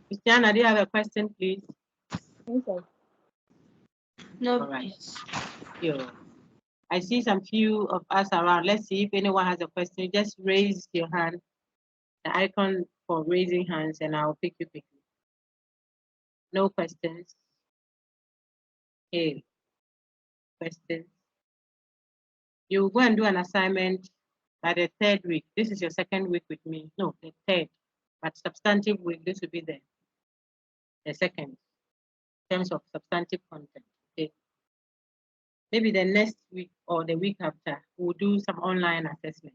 Christiana, do you have a question, please? Okay. No, All right. please. You. I see some few of us around. Let's see if anyone has a question. Just raise your hand, the icon for raising hands, and I'll pick you quickly. No questions. Hey, questions. You go and do an assignment by the third week. This is your second week with me. No, the third. But substantive week, this will be the second in terms of substantive content. Okay. Maybe the next week or the week after, we'll do some online assessment.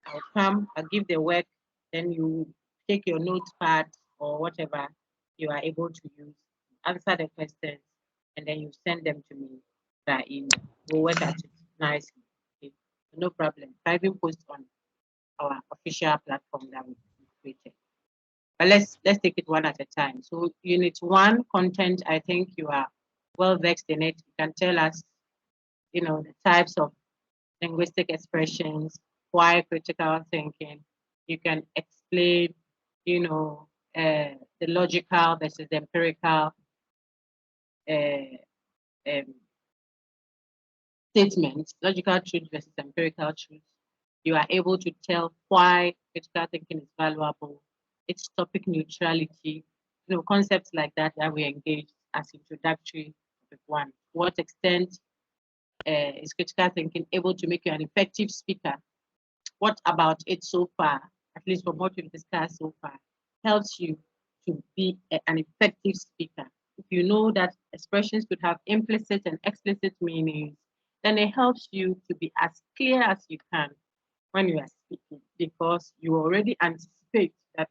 I'll come, I'll give the work, then you take your notepad or whatever you are able to use, answer the questions, and then you send them to me by email. We'll work at it nicely. Okay? No problem. I even post on our official platform that we created. But let's take it one at a time. So unit one, content, I think you are well versed in it. You can tell us, the types of linguistic expressions, why critical thinking. You can explain, the logical versus the empirical uh, um, statements, logical truth versus empirical truth. You are able to tell why critical thinking is valuable, its topic neutrality, concepts like that we engage as introductory topic one. To what extent is critical thinking able to make you an effective speaker? What about it so far, at least from what we've discussed so far, helps you to be an effective speaker? If you know that expressions could have implicit and explicit meanings, then it helps you to be as clear as you can when you are speaking, because you already anticipate that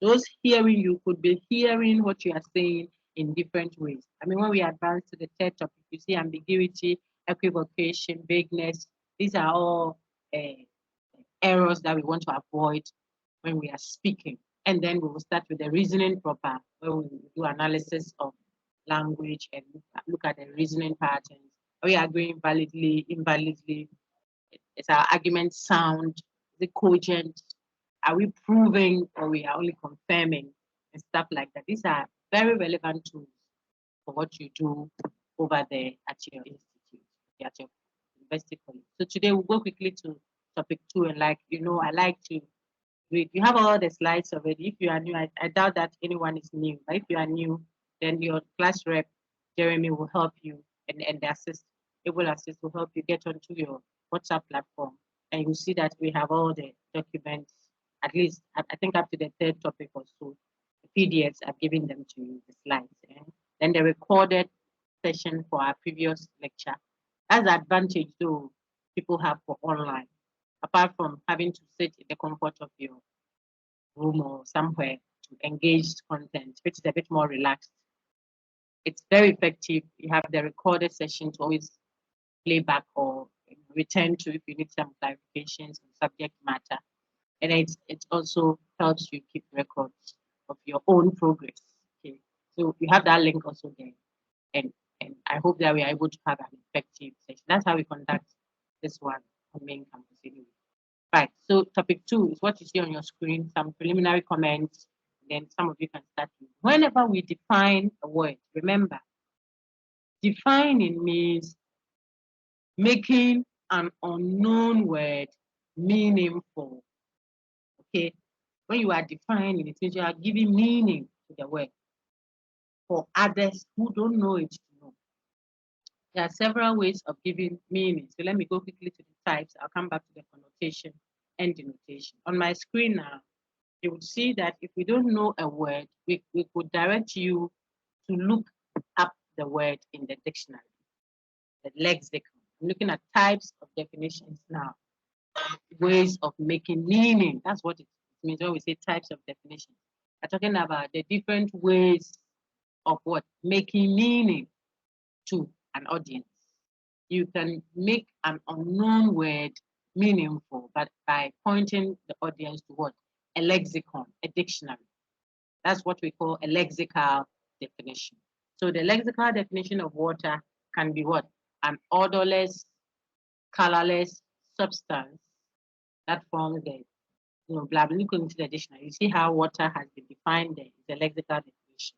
those hearing you could be hearing what you are saying in different ways. I mean, when we advance to the third topic, you see ambiguity, equivocation, vagueness. These are all errors that we want to avoid when we are speaking. And then we will start with the reasoning proper, where we will do analysis of language and look at the reasoning patterns. Are we agreeing validly, invalidly? Is our argument sound? Is it cogent? Are we proving or we are only confirming and stuff like that? These are very relevant tools for what you do over there at your institute, at your university college. So today we'll go quickly to topic two, and I like to read. You have all the slides already. If you are new, I doubt that anyone is new. But if you are new, then your class rep, Jeremy, will help you, and the able assist will help you get onto your WhatsApp platform, and you see that we have all the documents, at least I think up to the third topic or so. The PDFs, I've given them to you, the slides, and then the recorded session for our previous lecture. That's the advantage though people have for online, apart from having to sit in the comfort of your room or somewhere to engage content, which is a bit more relaxed. It's very effective. You have the recorded session to always play back or return to if you need some clarifications on subject matter. And it also helps you keep records of your own progress. Okay. So you have that link also there. And and I hope that we are able to have an effective session. That's how we conduct this one on main campus anyway. Right. So topic two is what you see on your screen, some preliminary comments, then some of you can start. Whenever we define a word, remember, defining means making an unknown word meaningful. Okay. When you are defining it, means you are giving meaning to the word for others who don't know it to know. There are several ways of giving meaning. So let me go quickly to the types. I'll come back to the connotation and denotation. On my screen now, you would see that if we don't know a word, we could direct you to look up the word in the dictionary, the lexicon. I'm looking at types of definitions now, ways of making meaning. That's what it means when we say types of definitions. We're talking about the different ways of what? Making meaning to an audience. You can make an unknown word meaningful, but by pointing the audience to what? A lexicon, a dictionary. That's what we call a lexical definition. So the lexical definition of water can be what? An odorless, colorless substance that forms the blah, blah, look into the dictionary. You see how water has been defined there. It's a lexical definition.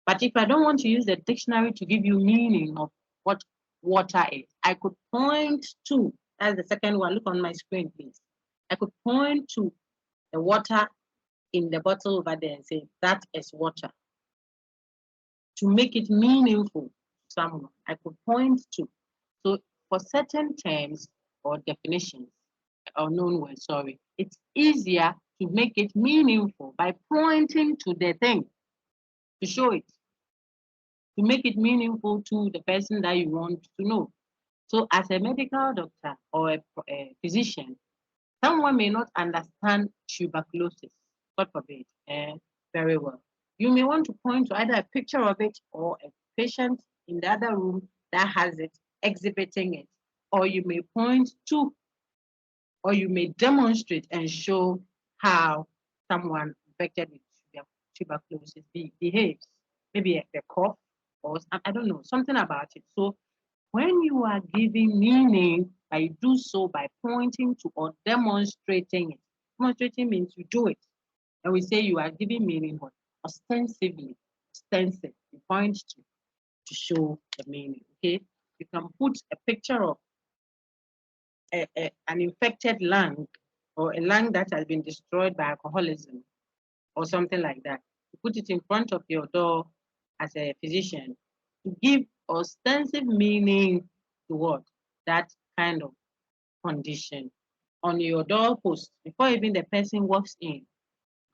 But if I don't want to use the dictionary to give you meaning of what water is, I could point to, as the second one, look on my screen, please. I could point to the water in the bottle over there and say, that is water. To make it meaningful to someone, I could point to. So for certain terms or definitions, or known words, sorry, it's easier to make it meaningful by pointing to the thing, to show it, to make it meaningful to the person that you want to know. So as a medical doctor or a physician, someone may not understand tuberculosis, God forbid, very well. You may want to point to either a picture of it or a patient in the other room that has it, exhibiting it, or you may point to, or you may demonstrate and show how someone infected with tuberculosis behaves. Maybe a cough or I don't know, something about it. So when you are giving meaning, you do so by pointing to or demonstrating it. Demonstrating means you do it. And we say you are giving meaning, but ostensibly, ostensive, you point to show the meaning. Okay? You can put a picture of an infected lung or a lung that has been destroyed by alcoholism or something like that. You put it in front of your door as a physician to give ostensive meaning to what? That kind of condition. On your doorpost, before even the person walks in,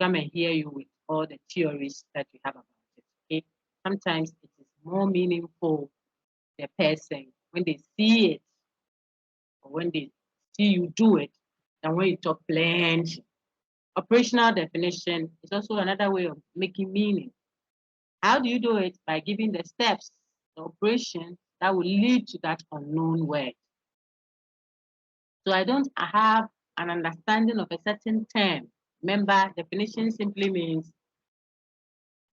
come and hear you with all the theories that you have about it. Okay? Sometimes it is more meaningful the person when they see it or when they see you do it than when you talk plenty. Operational definition is also another way of making meaning. How do you do it? By giving the steps, the operation that will lead to that unknown word. So I don't have an understanding of a certain term. Remember, definition simply means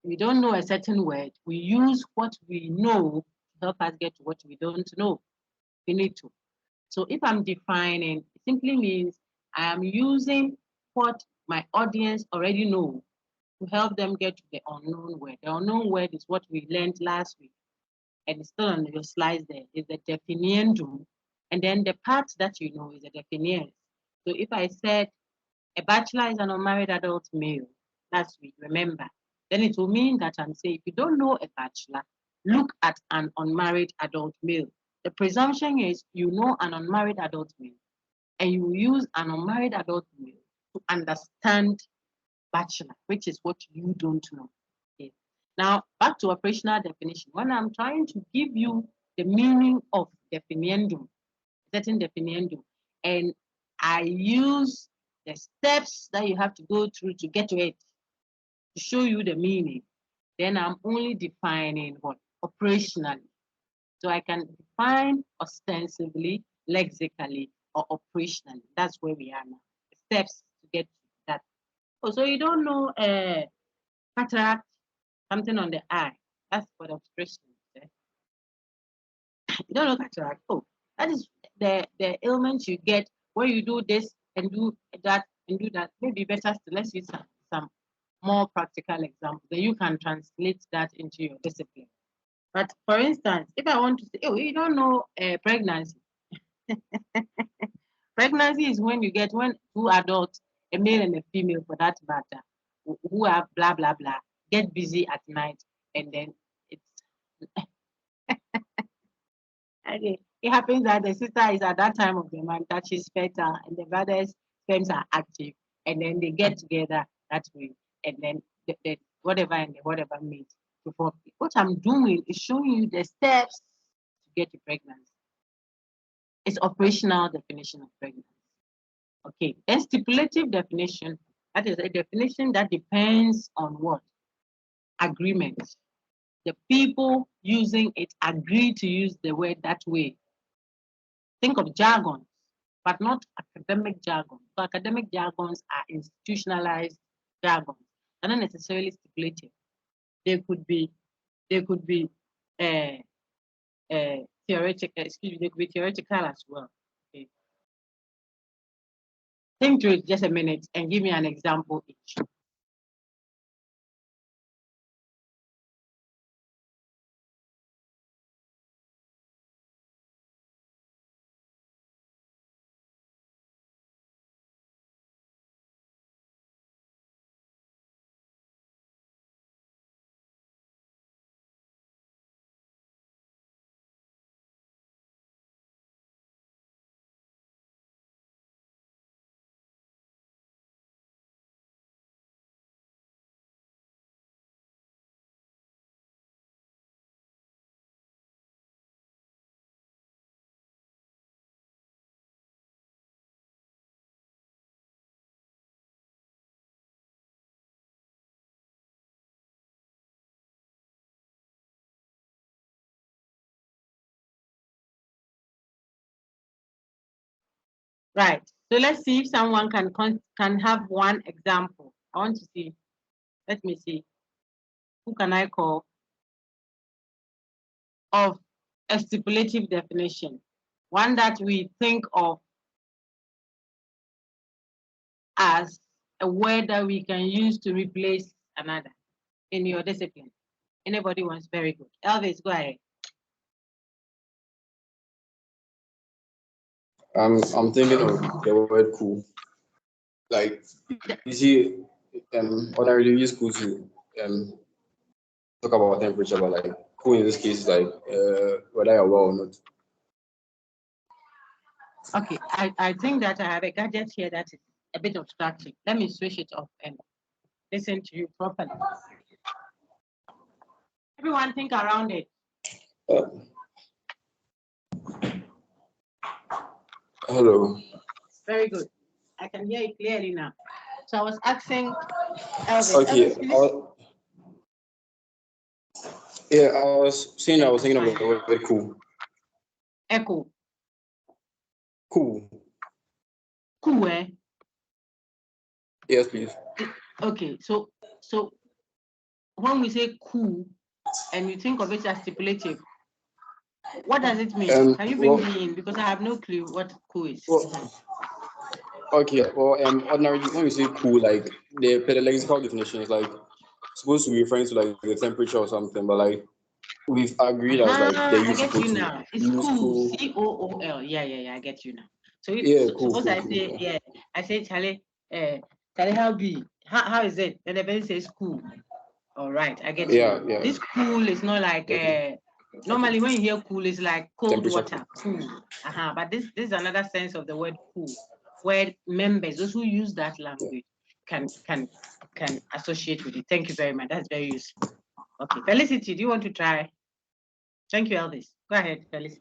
we don't know a certain word. We use what we know to help us get to what we don't know. We need to. So if I'm defining, it simply means I am using what my audience already know to help them get to the unknown word. The unknown word is what we learned last week, and it's still on your slides there, is the definiendum. And then the part that you know is the definiers. So if I said a bachelor is an unmarried adult male last week, remember, then it will mean that I'm saying if you don't know a bachelor, look at an unmarried adult male. The presumption is you know an unmarried adult male, and you use an unmarried adult male to understand bachelor, which is what you don't know. Okay. Now, back to operational definition. When I'm trying to give you the meaning of definiendum, certain definiendum, and I use the steps that you have to go through to get to it, to show you the meaning, then I'm only defining what? Operationally. So I can define ostensibly, lexically, or operationally. That's where we are now. The steps to get to that. Oh, so you don't know cataract, something on the eye. That's what obstruction is. You don't know cataract. Oh, that is the ailment you get where you do this and do that and do that. Maybe better still, let's use some more practical examples. Then you can translate that into your discipline. But for instance, if I want to say, oh, you don't know pregnancy. Pregnancy is when two adults, a male and a female for that matter, who have blah, blah, blah, get busy at night and then it's, okay. It happens that the sister is at that time of the month that she's fertile and the brother's sperms are active and then they get together that way and then the whatever and the whatever meet to form. What I'm doing is showing you the steps to get to pregnancy. It's operational definition of pregnancy. Okay, then stipulative definition, that is a definition that depends on what? Agreement. The people using it agree to use the word that way. Think of jargon, but not academic jargon. So academic jargons are institutionalized jargons. They're not necessarily stipulative. They could be theoretical, excuse me, they could be theoretical as well. Okay. Think through it just a minute and give me an example each. Right. So let's see if someone can have one example. I want to see. Let me see. Who can I call of a stipulative definition? One that we think of as a word that we can use to replace another in your discipline. Anybody wants? Very good. Elvis, go ahead. I'm thinking of the word cool. Like you see, ordinarily we use cool to talk about temperature, but like cool in this case is like whether you're well or not. Okay, I think that I have a gadget here that is a bit obstructing. Let me switch it off and listen to you properly. Everyone think around it. Hello. Very good. I can hear it clearly now. So I was asking Elvis. Okay. Elvis, please. Yeah, I was thinking about the word cool. Echo. Cool. Cool, eh? Yes, please. Okay, so when we say cool and you think of it as stipulative, what does it mean? Can you bring me in? Because I have no clue what cool is. Okay, well, ordinarily when we say cool, like the pedagogical definition is like supposed to be referring to like the temperature or something, but like we've agreed as like I get you now. It's cool. COOL. Yeah, I get you now. So suppose I say, I say, Charlie, Charlie, how is it? And the person says cool. All right, I get you. Yeah. This cool is not like normally when you hear cool, it's like cold water, cool. But this is another sense of the word cool, where members, those who use that language, can associate with it. Thank you very much. That's very useful. Okay, Felicity, do you want to try? Thank you, Elvis. Go ahead, Felicity.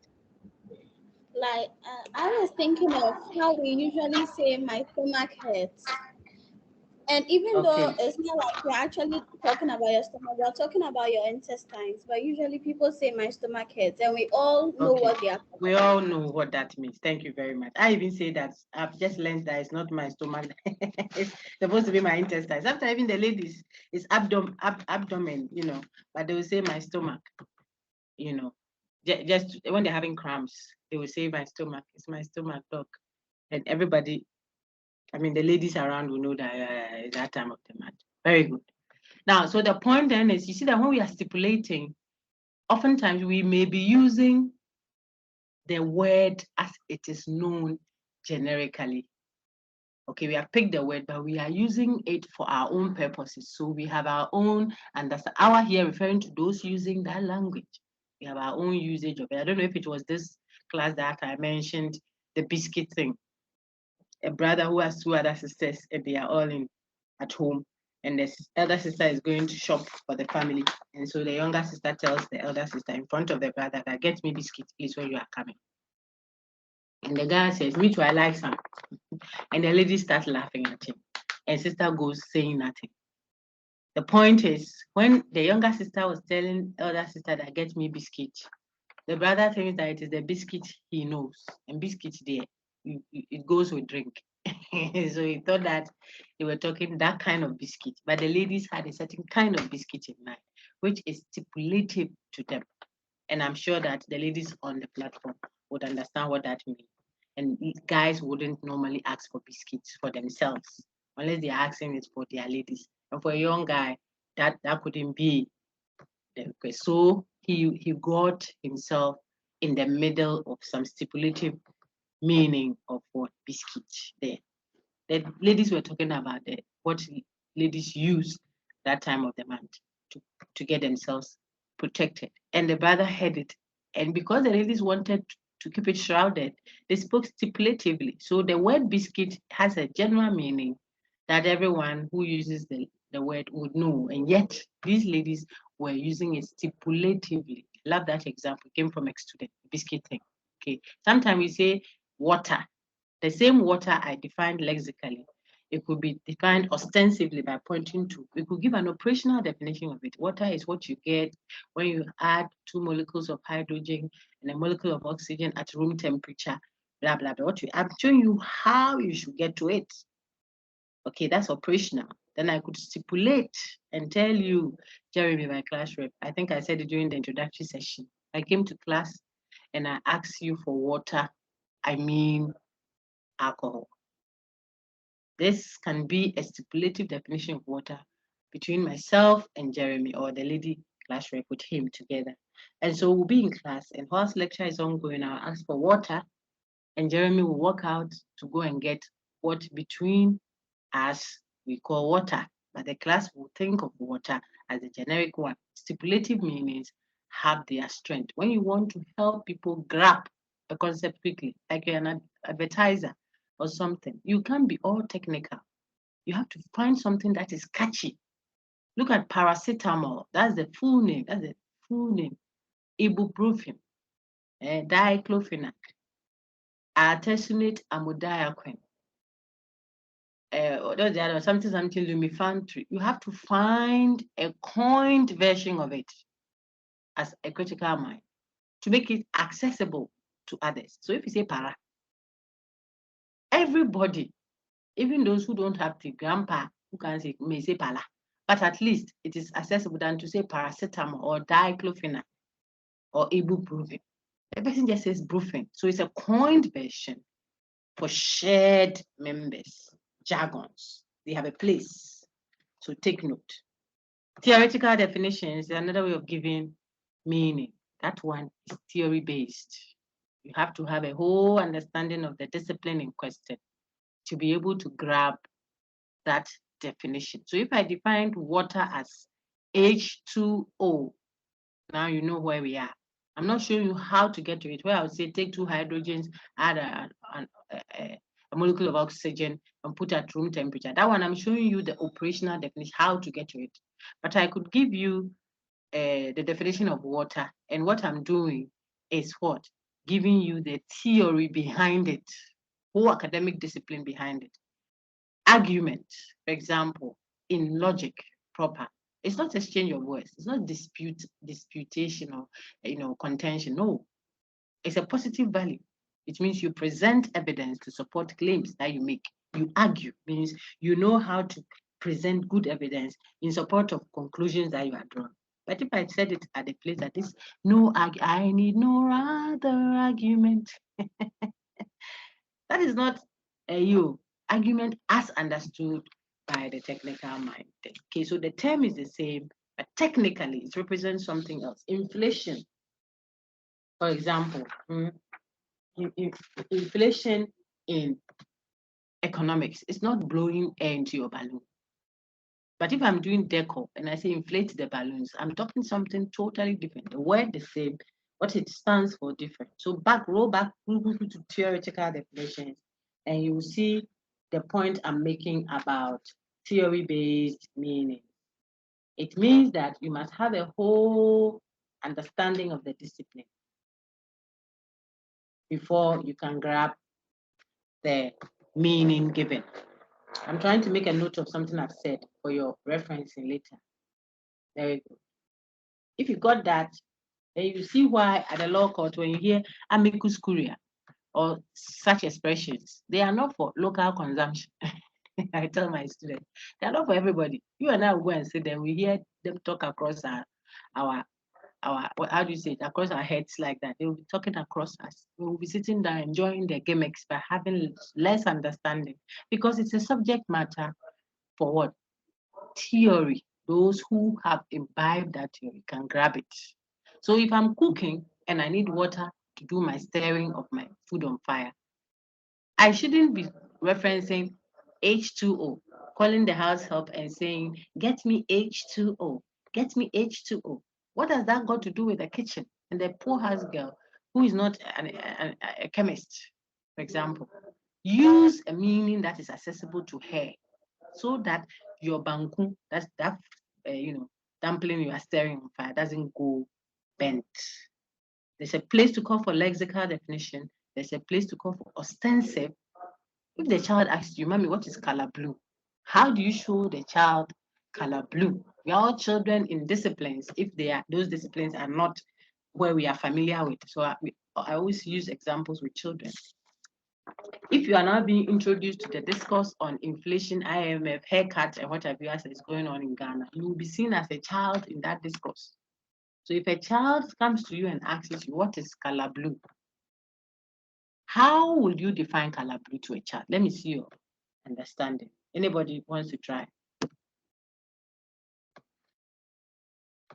Like I was thinking of how we usually say my stomach hurts. And even though it's not like we're actually talking about your stomach, we're talking about your intestines. But usually people say my stomach hurts, and we all know what they are. We all know what that means. Thank you very much. I even say that I've just learned that it's not my stomach. It's supposed to be my intestines. After even the ladies, it's abdomen, but they will say my stomach, just when they're having cramps, they will say my stomach. It's my stomach, doc. And everybody, I mean, the ladies around will know that it's that time of the month. Very good. Now, so the point then is, you see that when we are stipulating, oftentimes we may be using the word as it is known generically. Okay, we have picked the word, but we are using it for our own purposes. So we have our own, and that's our here referring to those using that language. We have our own usage of it. I don't know if it was this class that I mentioned, the biscuit thing. A brother who has two other sisters, and they are all at home, and the elder sister is going to shop for the family. And so the younger sister tells the elder sister in front of the brother that, get me biscuits, please, when you are coming. And the guy says, me too, I like some. And the lady starts laughing at him. And sister goes saying nothing. The point is, when the younger sister was telling elder sister that, get me biscuit, the brother thinks that it is the biscuit he knows. And biscuit there, it goes with drink. So he thought that they were talking that kind of biscuit. But the ladies had a certain kind of biscuit in mind, which is stipulative to them. And I'm sure that the ladies on the platform would understand what that means. And guys wouldn't normally ask for biscuits for themselves unless they're asking it for their ladies. And for a young guy, that couldn't be the request. So he got himself in the middle of some stipulative meaning of what biscuit there. The ladies were talking about what ladies use that time of the month to get themselves protected. And the brother heard it. And because the ladies wanted to keep it shrouded, they spoke stipulatively. So the word biscuit has a general meaning that everyone who uses the word would know. And yet these ladies were using it stipulatively. Love that example. It came from a student, biscuit thing. Okay. Sometimes we say water. The same water I defined lexically, it could be defined ostensibly by pointing to, we could give an operational definition of it. Water is what you get when you add 2 molecules of hydrogen and a molecule of oxygen at room temperature, blah, blah, blah. I'm showing you how you should get to it. Okay, that's operational. Then I could stipulate and tell you, Jeremy, my class rep, I think I said it during the introductory session. I came to class and I asked you for water. I mean alcohol. This can be a stipulative definition of water between myself and Jeremy, or the lady class rep with him together. And so we'll be in class, and whilst lecture is ongoing, I'll ask for water, and Jeremy will walk out to go and get what between us we call water. But the class will think of water as a generic one. Stipulative meanings have their strength. When you want to help people grab a concept quickly, like you're an advertiser or something, you can't be all technical. You have to find something that is catchy. Look at paracetamol. That's the full name. That's the full name. Ibuprofen, diclofenac, artesunate amodiaquine. Those the other something lumifantry. You have to find a coined version of it as a critical mind to make it accessible to others. So if you say para, everybody, even those who don't have the grandpa who can say may say para, but at least it is accessible than to say paracetamol or diclofenac or ibuprofen. The person just says brufen. So it's a coined version for shared members, jargons. They have a place. So take note. Theoretical definitions is another way of giving meaning. That one is theory-based. You have to have a whole understanding of the discipline in question to be able to grab that definition. So if I defined water as H2O, now you know where we are. I'm not showing you how to get to it, where I would say take 2 hydrogens, add a molecule of oxygen and put at room temperature. That one, I'm showing you the operational definition, how to get to it. But I could give you the definition of water. And what I'm doing is what? Giving you the theory behind it, whole academic discipline behind it. Argument, for example, in logic proper. It's not exchange of words. It's not disputation or contention. No, it's a positive value. It means you present evidence to support claims that you make. You argue, means you know how to present good evidence in support of conclusions that you are drawn. But if I said it at the place that is no, I need no other argument. That is not a argument as understood by the technical mind. Okay, so the term is the same, but technically it represents something else. Inflation, for example, inflation in economics is not blowing air into your balloon. But if I'm doing decor and I say inflate the balloons, I'm talking something totally different. The word the same, what it stands for different. So roll back to theoretical definitions, and you will see the point I'm making about theory-based meaning. It means that you must have a whole understanding of the discipline before you can grab the meaning given. I'm trying to make a note of something I've said for your referencing later. Very good. If you got that, then you see why at the law court, when you hear amicus curiae or such expressions, they are not for local consumption. I tell my students, they are not for everybody. You and I will go and sit there, we hear them talk across our how do you say it, across our heads like that. They will be talking across us. We will be sitting there enjoying their gimmicks but having less understanding because it's a subject matter for what? Theory. Those who have imbibed that theory can grab it. So if I'm cooking and I need water to do my stirring of my food on fire, I shouldn't be referencing H2O, calling the house help and saying, get me H2O, get me H2O. What has that got to do with the kitchen and the poor house girl who is not a chemist, for example? Use a meaning that is accessible to her so that your banku, that's that dumpling you are stirring on fire, doesn't go bent. There's a place to call for lexical definition. There's a place to call for ostensive. If the child asks you, Mommy, what is color blue? How do you show the child color blue? We are all children in disciplines if those disciplines are not where we are familiar with. So I always use examples with children. If you are now being introduced to the discourse on inflation, IMF, haircuts, and whatever else is going on in Ghana, you will be seen as a child in that discourse. So if a child comes to you and asks you, what is color blue? How will you define color blue to a child? Let me see your understanding. Anybody wants to try?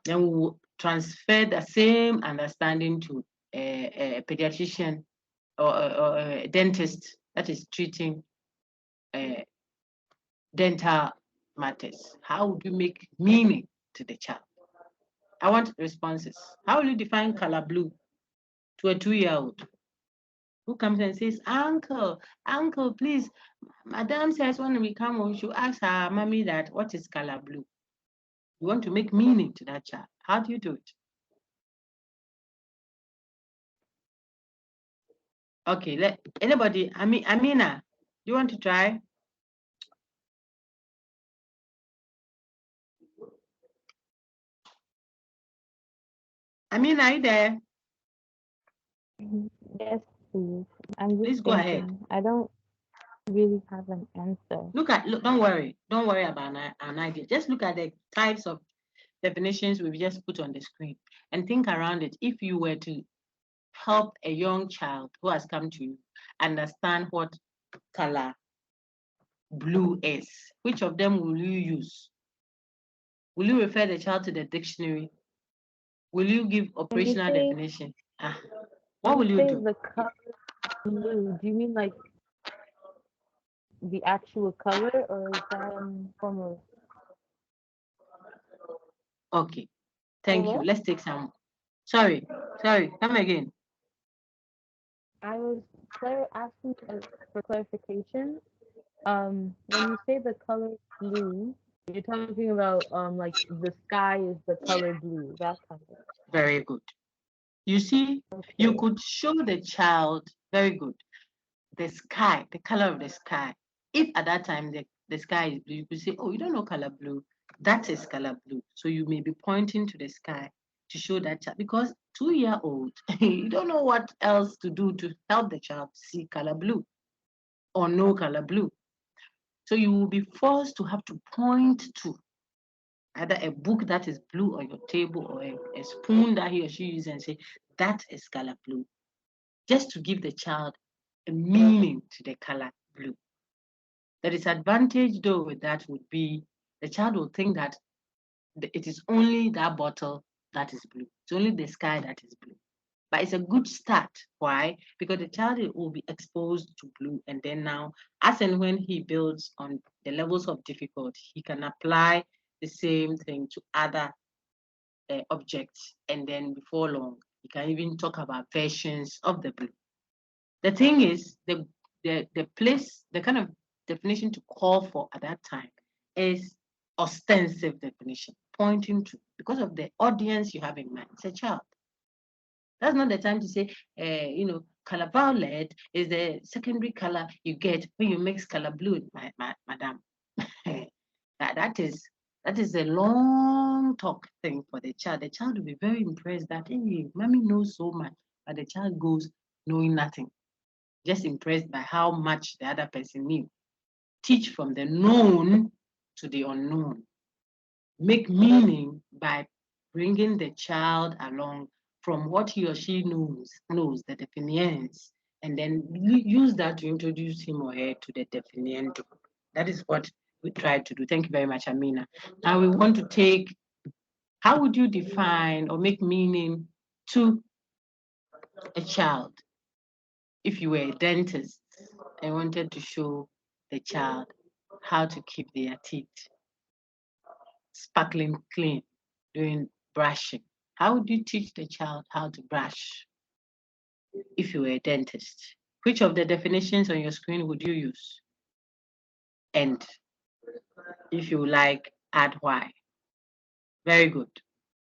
Then we will transfer the same understanding to a pediatrician or a dentist that is treating dental matters. How would you make meaning to the child? I want responses. How will you define color blue to a 2-year-old who comes and says, Uncle, please, Madam says when we come home, she'll ask her mommy that what is color blue? You want to make meaning to that child. How do you do it? Okay, anybody, Amina, you want to try? Amina, are you there? Yes, please. I'm just Please go ahead. I don't really have an answer. Look, don't worry about an idea. Just look at the types of definitions we've just put on the screen and think around it. If you were to help a young child who has come to you understand what color blue is, which of them will you use? Will you refer the child to the dictionary? Will you give operational definition? What will you do? The color blue, do you mean like the actual color, or is that form of? Okay, thank you. Let's take some. Sorry, come again. I was asking for clarification. When you say the color blue, you're talking about like the sky is the color blue, that kind of. Very good. You see, you could show the child, very good, the sky, the color of the sky. If at that time the sky is blue, you could say, oh, you don't know color blue. That is color blue. So you may be pointing to the sky to show that child, because 2-year-old, you don't know what else to do to help the child see color blue or know color blue. So you will be forced to have to point to either a book that is blue on your table or a spoon that he or she uses and say, that is color blue, just to give the child a meaning to the color blue. The disadvantage though with that would be the child will think that it is only that bottle that is blue. It's only the sky that is blue. But it's a good start. Why? Because the child will be exposed to blue, and then now, as and when he builds on the levels of difficulty, he can apply the same thing to other objects, and then before long, he can even talk about versions of the blue. The thing is, the place, the kind of definition to call for at that time is ostensive definition, pointing to, because of the audience you have in mind. It's a child. That's not the time to say, color violet is the secondary color you get when you mix color blue, madam. that is a long talk thing for the child. The child will be very impressed that, hey, mommy knows so much, but the child goes knowing nothing, just impressed by how much the other person knew. Teach from the known to the unknown. Make meaning by bringing the child along from what he or she knows the definitions, and then use that to introduce him or her to the definiendo. That is what we try to do. Thank you very much, Amina. Now we want to take, how would you define or make meaning to a child if you were a dentist and wanted to show the child how to keep their teeth sparkling clean during brushing? How would you teach the child how to brush if you were a dentist? Which of the definitions on your screen would you use? And if you like, add why. Very good.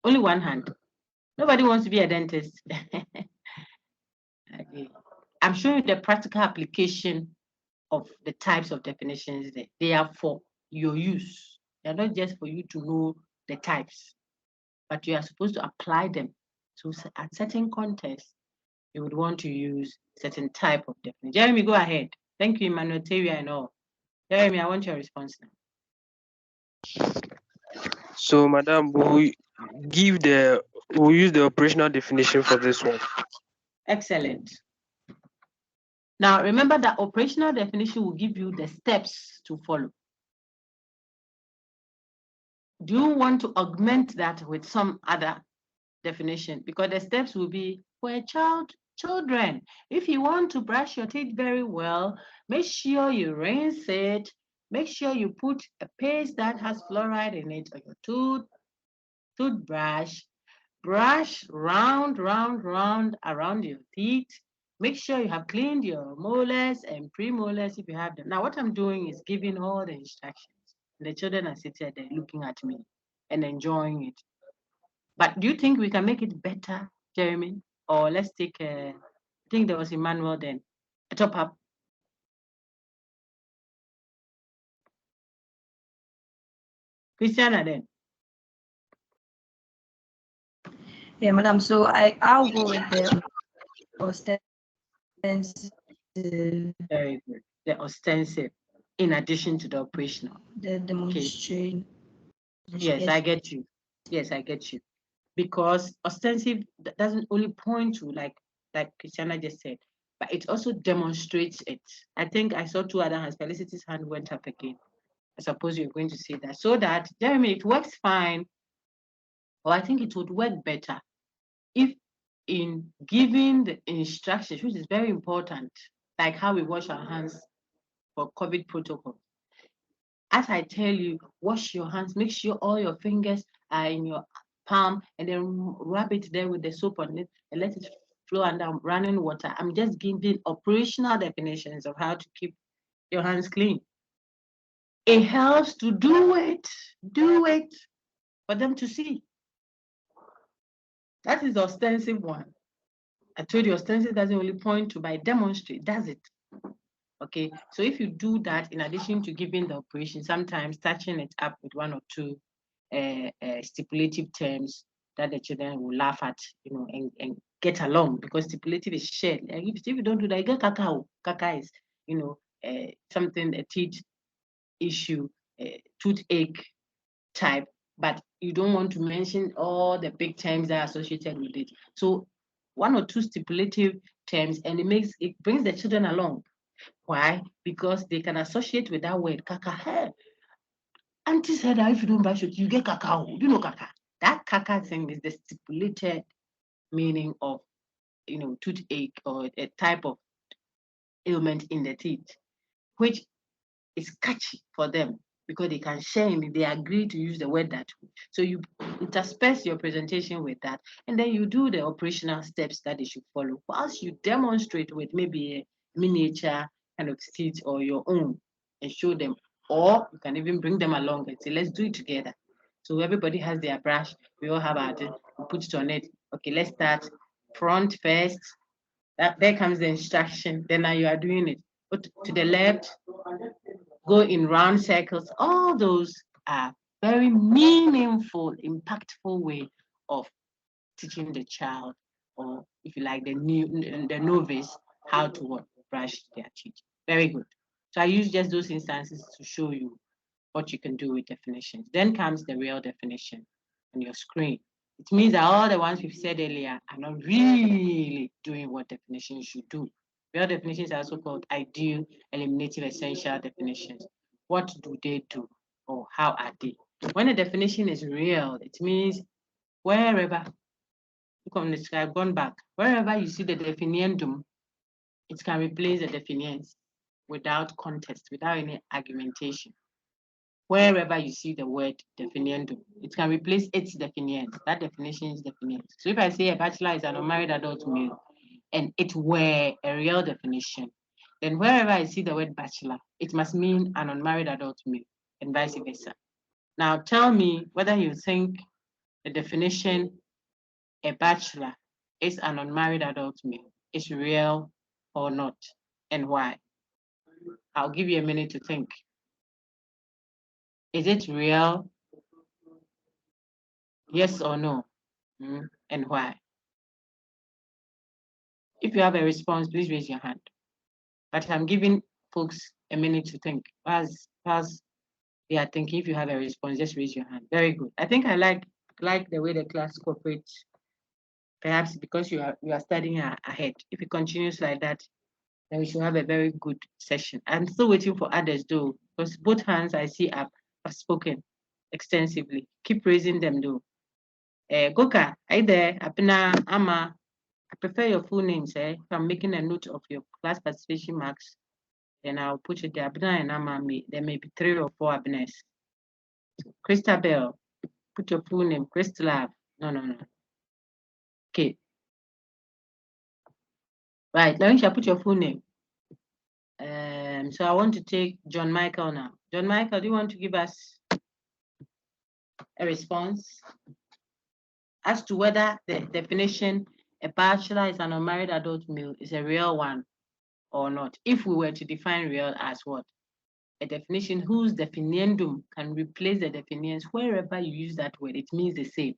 Only one hand. Nobody wants to be a dentist. Okay. I'm showing you the practical application of the types of definitions that they are for your use. They're not just for you to know the types, but you are supposed to apply them. So at certain contexts, you would want to use certain type of definition. Jeremy, go ahead. Thank you, Emmanuel, Teria, and all. Jeremy, I want your response now. So, Madam, we'll use the operational definition for this one. Excellent. Now, remember that operational definition will give you the steps to follow. Do you want to augment that with some other definition? Because the steps will be for a children. If you want to brush your teeth very well, make sure you rinse it. Make sure you put a paste that has fluoride in it on your toothbrush. Brush round around your teeth. Make sure you have cleaned your molars and premolars if you have them. Now, what I'm doing is giving all the instructions. The children are sitting there looking at me and enjoying it. But do you think we can make it better, Jeremy? Or let's take I think there was Emmanuel then. A top up. Christiana then. Yeah, madam. So I'll go with the ostensive. Very good. The ostensive, in addition to the operational. The demonstration. Okay. Yes, I get you. Yes, I get you. Because ostensive doesn't only point to, like Christiana just said, but it also demonstrates it. I think I saw two other hands. Felicity's hand went up again. I suppose you're going to say that. So that, Jeremy, it works fine, or I think it would work better if in giving the instructions, which is very important, like how we wash our hands for COVID protocol. As I tell you, wash your hands, make sure all your fingers are in your palm, and then rub it there with the soap on it and let it flow under running water. I'm just giving operational definitions of how to keep your hands clean. It helps to do it for them to see. That is the ostensive one. I told you ostensive doesn't only point to, but demonstrate, does it? Okay, so if you do that, in addition to giving the operation, sometimes touching it up with one or two stipulative terms that the children will laugh at, and get along, because stipulative is shared. If you don't do that, you get cacao. Cacao is, something, a teeth issue, toothache type, but you don't want to mention all the big terms that are associated with it. So one or two stipulative terms, and it brings the children along. Why? Because they can associate with that word, kaka. Hey, auntie said that if you don't brush your teeth, you get cacao. Do you know kaka? That kaka thing is the stipulated meaning of, toothache or a type of ailment in the teeth, which is catchy for them because they can share in it. They agree to use the word that way. So you intersperse your presentation with that, and then you do the operational steps that they should follow whilst you demonstrate with maybe a miniature kind of teeth or your own and show them. Or you can even bring them along and say, let's do it together. So everybody has their brush. We all have our, we put it on it. Okay, let's start front first. There comes the instruction. Then now you are doing it. Put to the left, go in round circles. All those are very meaningful, impactful way of teaching the child, or if you like, the novice, how to brush their teeth. Very good. So I use just those instances to show you what you can do with definitions. Then comes the real definition on your screen. It means that all the ones we've said earlier are not really doing what definitions should do. Real definitions are also called ideal, eliminative, essential definitions. What do they do, or how are they? When a definition is real, it means wherever, I've gone back, wherever you see the definiendum, it can replace the definiens without contest, without any argumentation. Wherever you see the word definiendum, it can replace its definiens. That definition is definiens. So if I say a bachelor is an unmarried adult male, and it were a real definition, then wherever I see the word bachelor, it must mean an unmarried adult male, and vice versa. Now tell me whether you think the definition a bachelor is an unmarried adult male is real or not, and why. I'll give you a minute to think. Is it real? Yes or no? And why? If you have a response, please raise your hand. But I'm giving folks a minute to think. As they are thinking, if you have a response, just raise your hand. Very good. I think I like the way the class cooperates. Perhaps because you are studying ahead. If it continues like that, then we should have a very good session. I'm still waiting for others though, because both hands I see have spoken extensively. Keep raising them though. Goka, are you there? Apina, Ama, I prefer your full names. If I'm making a note of your class participation marks, then I'll put it there. Abna and Ama, there may be 3 or 4 Abnes. Christabel, put your full name. Christlab, no. Okay. Right, Larisha, put your full name. So I want to take John Michael now. John Michael, do you want to give us a response as to whether the definition a bachelor is an unmarried adult male is a real one or not? If we were to define real as what? A definition whose definiendum can replace the definitions wherever you use that word, it means the same.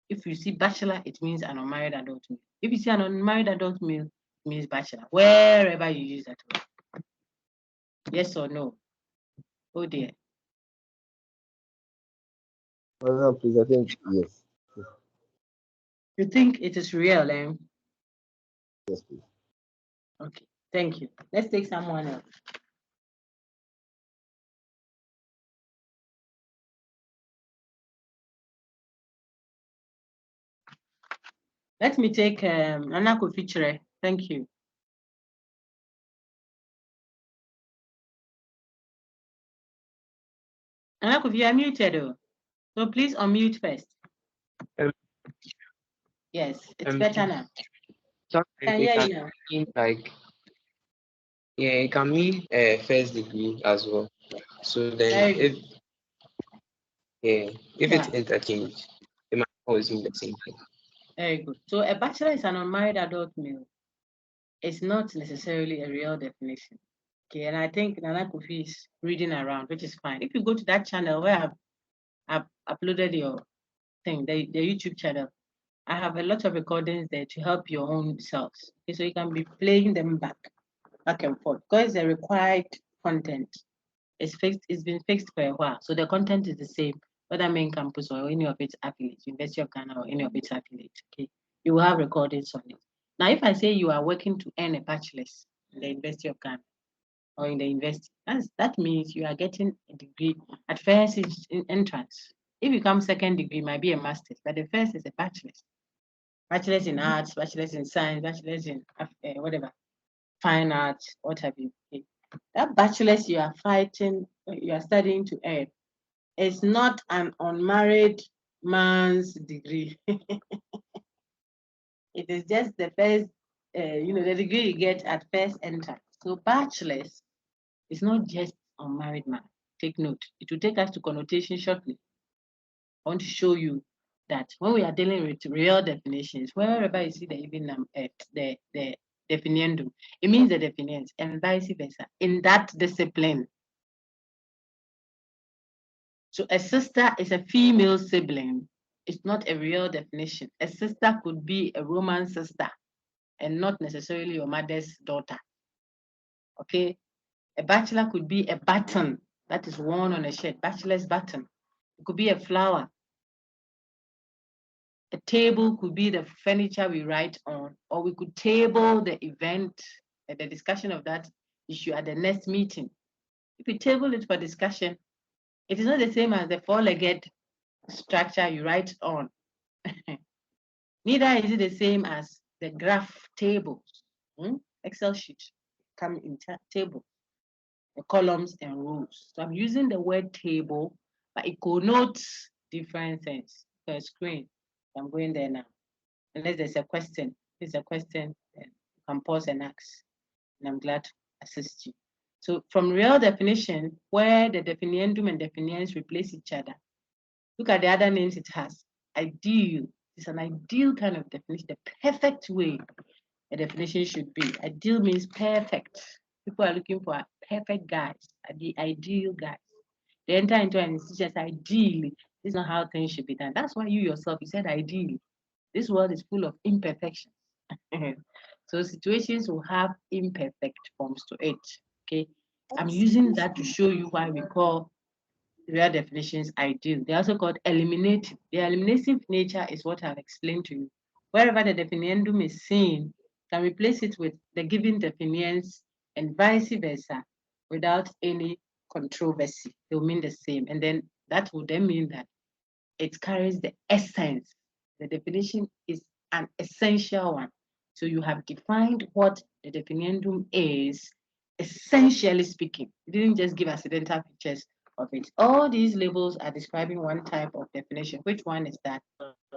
If you see bachelor, it means an unmarried adult male. If you see an unmarried adult male, it means bachelor, wherever you use that word. Yes or no? Oh dear. Please, I think yes. You think it is real, eh? Yes, please. Okay, thank you. Let's take someone else. Let me take Nana Kofi. Thank you. Nana Kofi, you are muted though. So please unmute first. Yes, it's better now. Can hear you now. Like, yeah, it can mean first degree as well. So then if it's interchanged, it might always mean the same thing. Very good. So a bachelor is an unmarried adult male. It's not necessarily a real definition. Okay, and I think Nana Kofi is reading around, which is fine. If you go to that channel where I've uploaded your thing, the YouTube channel, I have a lot of recordings there to help your own selves. Okay, so you can be playing them back and forth because the required content is fixed. It's been fixed for a while, so the content is the same, whether main campus or any of its affiliates, University of Ghana or any of its affiliates. Okay, you will have recordings on it. Now, if I say you are working to earn a bachelor's in the University of Ghana or in the university, that means you are getting a degree. At first, it's in entrance. If you come second degree, it might be a master's, but the first is a bachelor's. Bachelor's in arts, bachelor's in science, bachelor's in whatever, fine arts, what have you. Okay. That bachelor's you are studying to earn is not an unmarried man's degree. It is just the first, the degree you get at first entrance. So bachelor's is not just unmarried man. Take note. It will take us to connotation shortly. I want to show you that when we are dealing with real definitions, wherever you see the even the definiendum, it means the definitions, and vice versa in that discipline. So a sister is a female sibling. It's not a real definition. A sister could be a Roman sister and not necessarily your mother's daughter. Okay? A bachelor could be a button that is worn on a shirt, bachelor's button. It could be a flower. A table could be the furniture we write on, or we could table the event and the discussion of that issue at the next meeting. If we table it for discussion, it is not the same as the four-legged structure you write on. Neither is it the same as the graph tables. Excel sheet come in tables, the columns and rows. So I'm using the word table, but it connotes different things per screen. I'm going there now. Unless there's a question, if there's a question, then you can pause and ask. And I'm glad to assist you. So from real definition, where the definiendum and definiens replace each other, look at the other names it has. Ideal. It's an ideal kind of definition, the perfect way a definition should be. Ideal means perfect. People are looking for perfect guys, the ideal guys. They enter into an institution as ideally. This is not how things should be done. That's why you yourself, you said ideally. This world is full of imperfections. So situations will have imperfect forms to it. Okay. I'm using that to show you why we call real definitions ideal. They're also called eliminative. The eliminative nature is what I've explained to you. Wherever the definiendum is seen, can replace it with the given definiens and vice versa without any controversy. They will mean the same. And then that would then mean that it carries the essence. The definition is an essential one. So you have defined what the definiendum is, essentially speaking. You didn't just give accidental features of it. All these labels are describing one type of definition. Which one is that?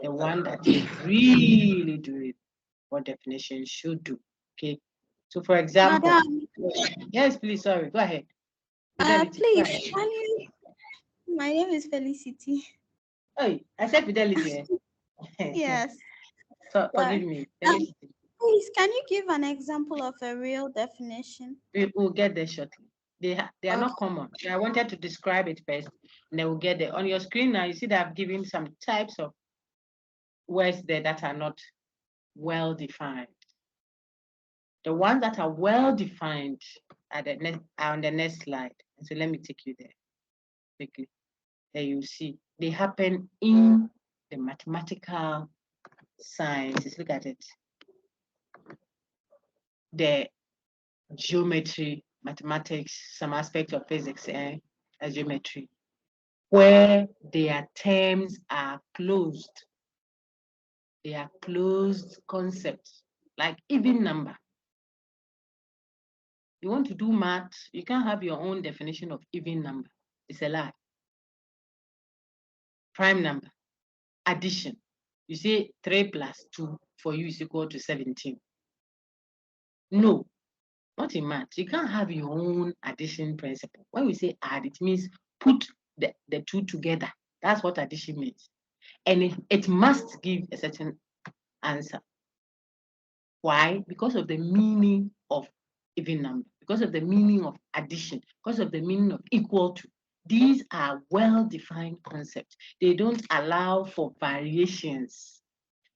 The one that is really doing what definition should do. Okay. So for example, Madam, yes, please, sorry, go ahead. please, go ahead. can you? My name is Felicity. Oh, I said Fidelity. Yes. So forgive me. Felicity. Please, can you give an example of a real definition? We'll get there shortly. They are not common. So I wanted to describe it first, and then we'll get there. On your screen now, you see that I've given some types of words there that are not well defined. The ones that are well defined are on the next slide. So let me take you there quickly. There you see they happen in the mathematical sciences. Look at it. The geometry, mathematics, some aspects of physics, as geometry, where their terms are closed. They are closed concepts, like even number. You want to do math, you can't have your own definition of even number. It's a lie. Prime number, addition. You say 3 plus 2 for you is equal to 17. No, not in math. You can't have your own addition principle. When we say add, it means put the two together. That's what addition means. And it must give a certain answer. Why? Because of the meaning of even number, because of the meaning of addition, because of the meaning of equal to. These are well-defined concepts. They don't allow for variations,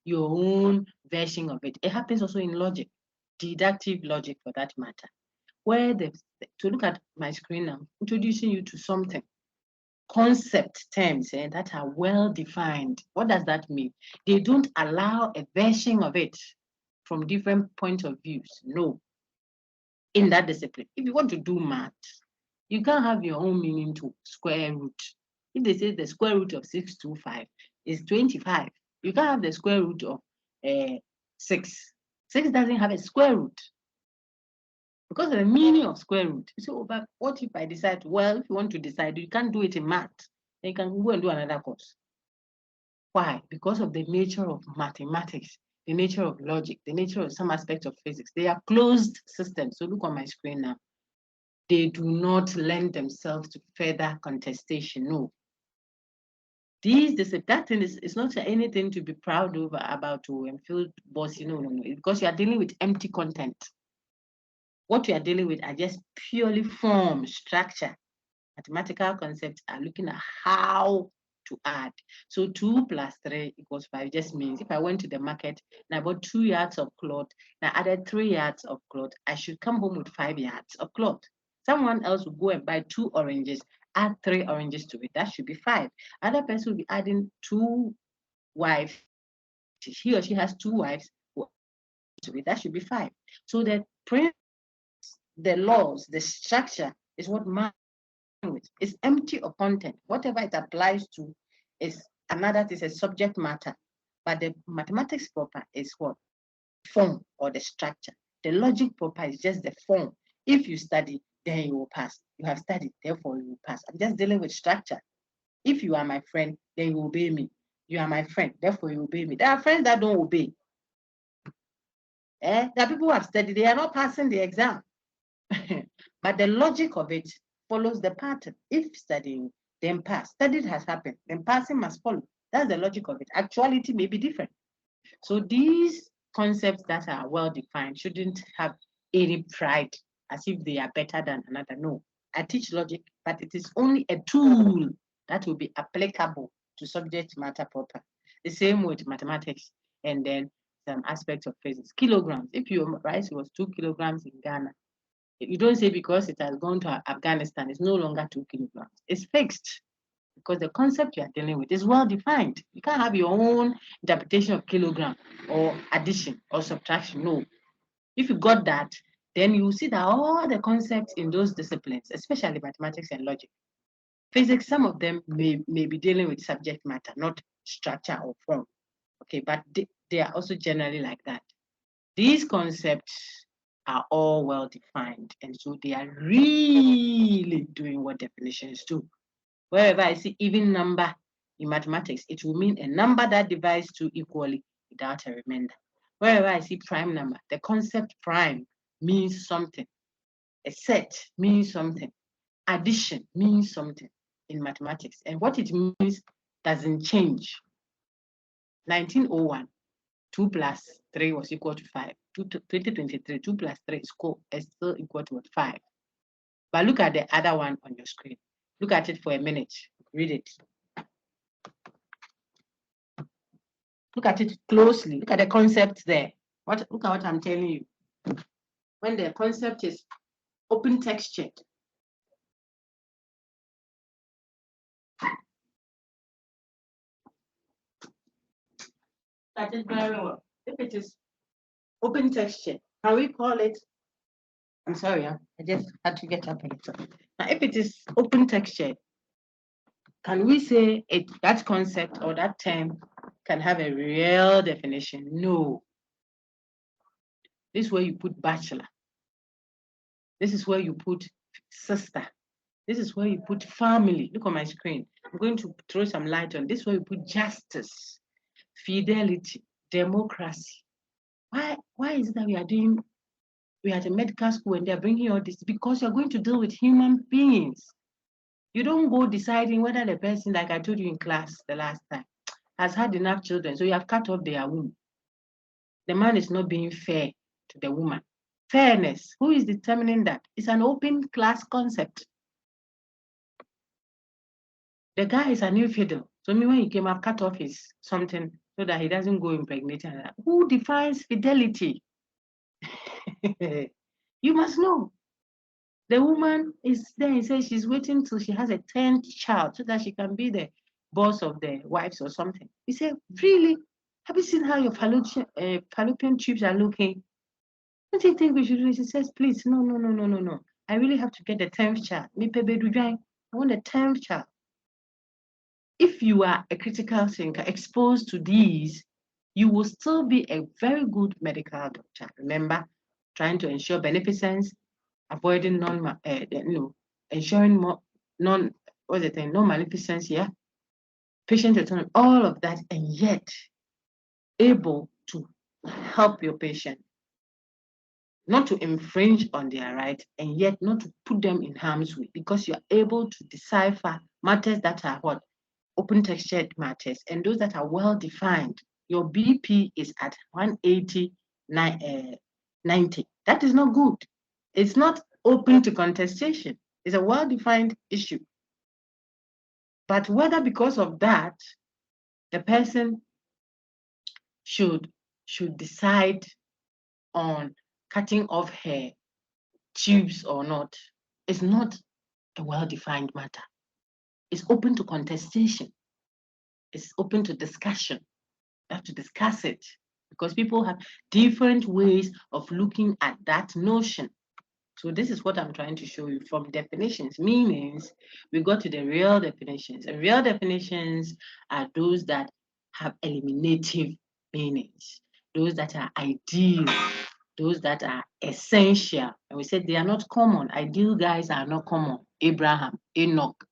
your own version of it. It happens also in logic, deductive logic for that matter, where to look at my screen now, introducing you to something, concept terms that are well-defined. What does that mean? They don't allow a version of it from different points of views. No. In that discipline, if you want to do math, you can't have your own meaning to square root. If they say the square root of 625 is 25, you can't have the square root of 6. 6 doesn't have a square root because of the meaning of square root. You say, oh, but what if I decide? Well, if you want to decide, you can't do it in math. Then you can go and do another course. Why? Because of the nature of mathematics, the nature of logic, the nature of some aspects of physics. They are closed systems. So look on my screen now. They do not lend themselves to further contestation. No. That thing is not anything to be proud of about and feel bossy. No. Because you are dealing with empty content. What you are dealing with are just purely form, structure. Mathematical concepts are looking at how to add. So 2 plus 3 equals 5 just means if I went to the market and I bought 2 yards of cloth and I added 3 yards of cloth, I should come home with 5 yards of cloth. Someone else will go and buy 2 oranges, add 3 oranges to it. That should be 5. Other person will be adding 2 wives he or she has 2 wives, that should be 5. So the laws, the structure is what man is empty of content. Whatever it applies to is another, is a subject matter. But the mathematics proper is what? Form or the structure. The logic proper is just the form. If you study, then you will pass. You have studied, therefore you will pass. I'm just dealing with structure. If you are my friend, then you obey me. You are my friend, therefore you obey me. There are friends that don't obey. There are people who have studied, they are not passing the exam. But the logic of it follows the pattern. If studying, then pass. Studied has happened, then passing must follow. That's the logic of it. Actuality may be different. So these concepts that are well defined shouldn't have any pride as if they are better than another. No, I teach logic, but it is only a tool that will be applicable to subject matter proper. The same with mathematics and then some aspects of physics. Kilograms. If your rice was 2 kilograms in Ghana, you don't say because it has gone to Afghanistan, it's no longer 2 kilograms. It's fixed because the concept you are dealing with is well defined. You can't have your own interpretation of kilogram or addition or subtraction. No. If you got that, then you see that all the concepts in those disciplines, especially mathematics and logic, physics, some of them may be dealing with subject matter, not structure or form. Okay, but they are also generally like that. These concepts are all well defined, and so they are really doing what definitions do. Wherever I see even number in mathematics, it will mean a number that divides 2 equally without a remainder. Wherever I see prime number, the concept prime means something. A set means something. Addition means something in mathematics. And what it means doesn't change. 1901, 2 plus 3 was equal to 5. 2023, 2 plus 3 is still equal to 5. But look at the other one on your screen. Look at it for a minute. Read it. Look at it closely. Look at the concept there. Look at what I'm telling you. When the concept is open textured. That is very well. If it is open textured, can we call it? I'm sorry, I just had to get up a little. Now, if it is open textured, can we say that concept or that term can have a real definition? No. This is where you put bachelor. This is where you put sister. This is where you put family. Look on my screen. I'm going to throw some light on this, where you put justice, fidelity, democracy. Why is it that we are at a medical school and they're bringing all this? Because you're going to deal with human beings. You don't go deciding whether the person, like I told you in class the last time, has had enough children, so you have cut off their womb. The man is not being fair to the woman. Fairness, who is determining that? It's an open class concept. The guy is an infidel. So when he came up, cut off his something so that he doesn't go impregnated. Who defines fidelity? You must know. The woman is there and says she's waiting till she has a 10th child so that she can be the boss of the wives or something. He said, really? Have you seen how your fallopian tubes are looking? Don't you think we should do this? He says, please, no. I really have to get the 10th child. I want the 10th child. If you are a critical thinker exposed to these, you will still be a very good medical doctor. Remember, trying to ensure beneficence, avoiding ensuring non-maleficence, yeah, patient autonomy, all of that, and yet able to help your patient, not to infringe on their rights, and yet not to put them in harm's way, because you're able to decipher matters that are what? Open textured matters, and those that are well defined. Your BP is at 180, 90. That is not good. It's not open to contestation. It's a well-defined issue. But whether because of that, the person should decide on cutting off her tubes or not, is not a well-defined matter. It's open to contestation. It's open to discussion. We have to discuss it because people have different ways of looking at that notion. So this is what I'm trying to show you from definitions, meanings. We go to the real definitions. And real definitions are those that have eliminative meanings, those that are ideal, those that are essential. And we said they are not common. Ideal guys are not common. Abraham, Enoch,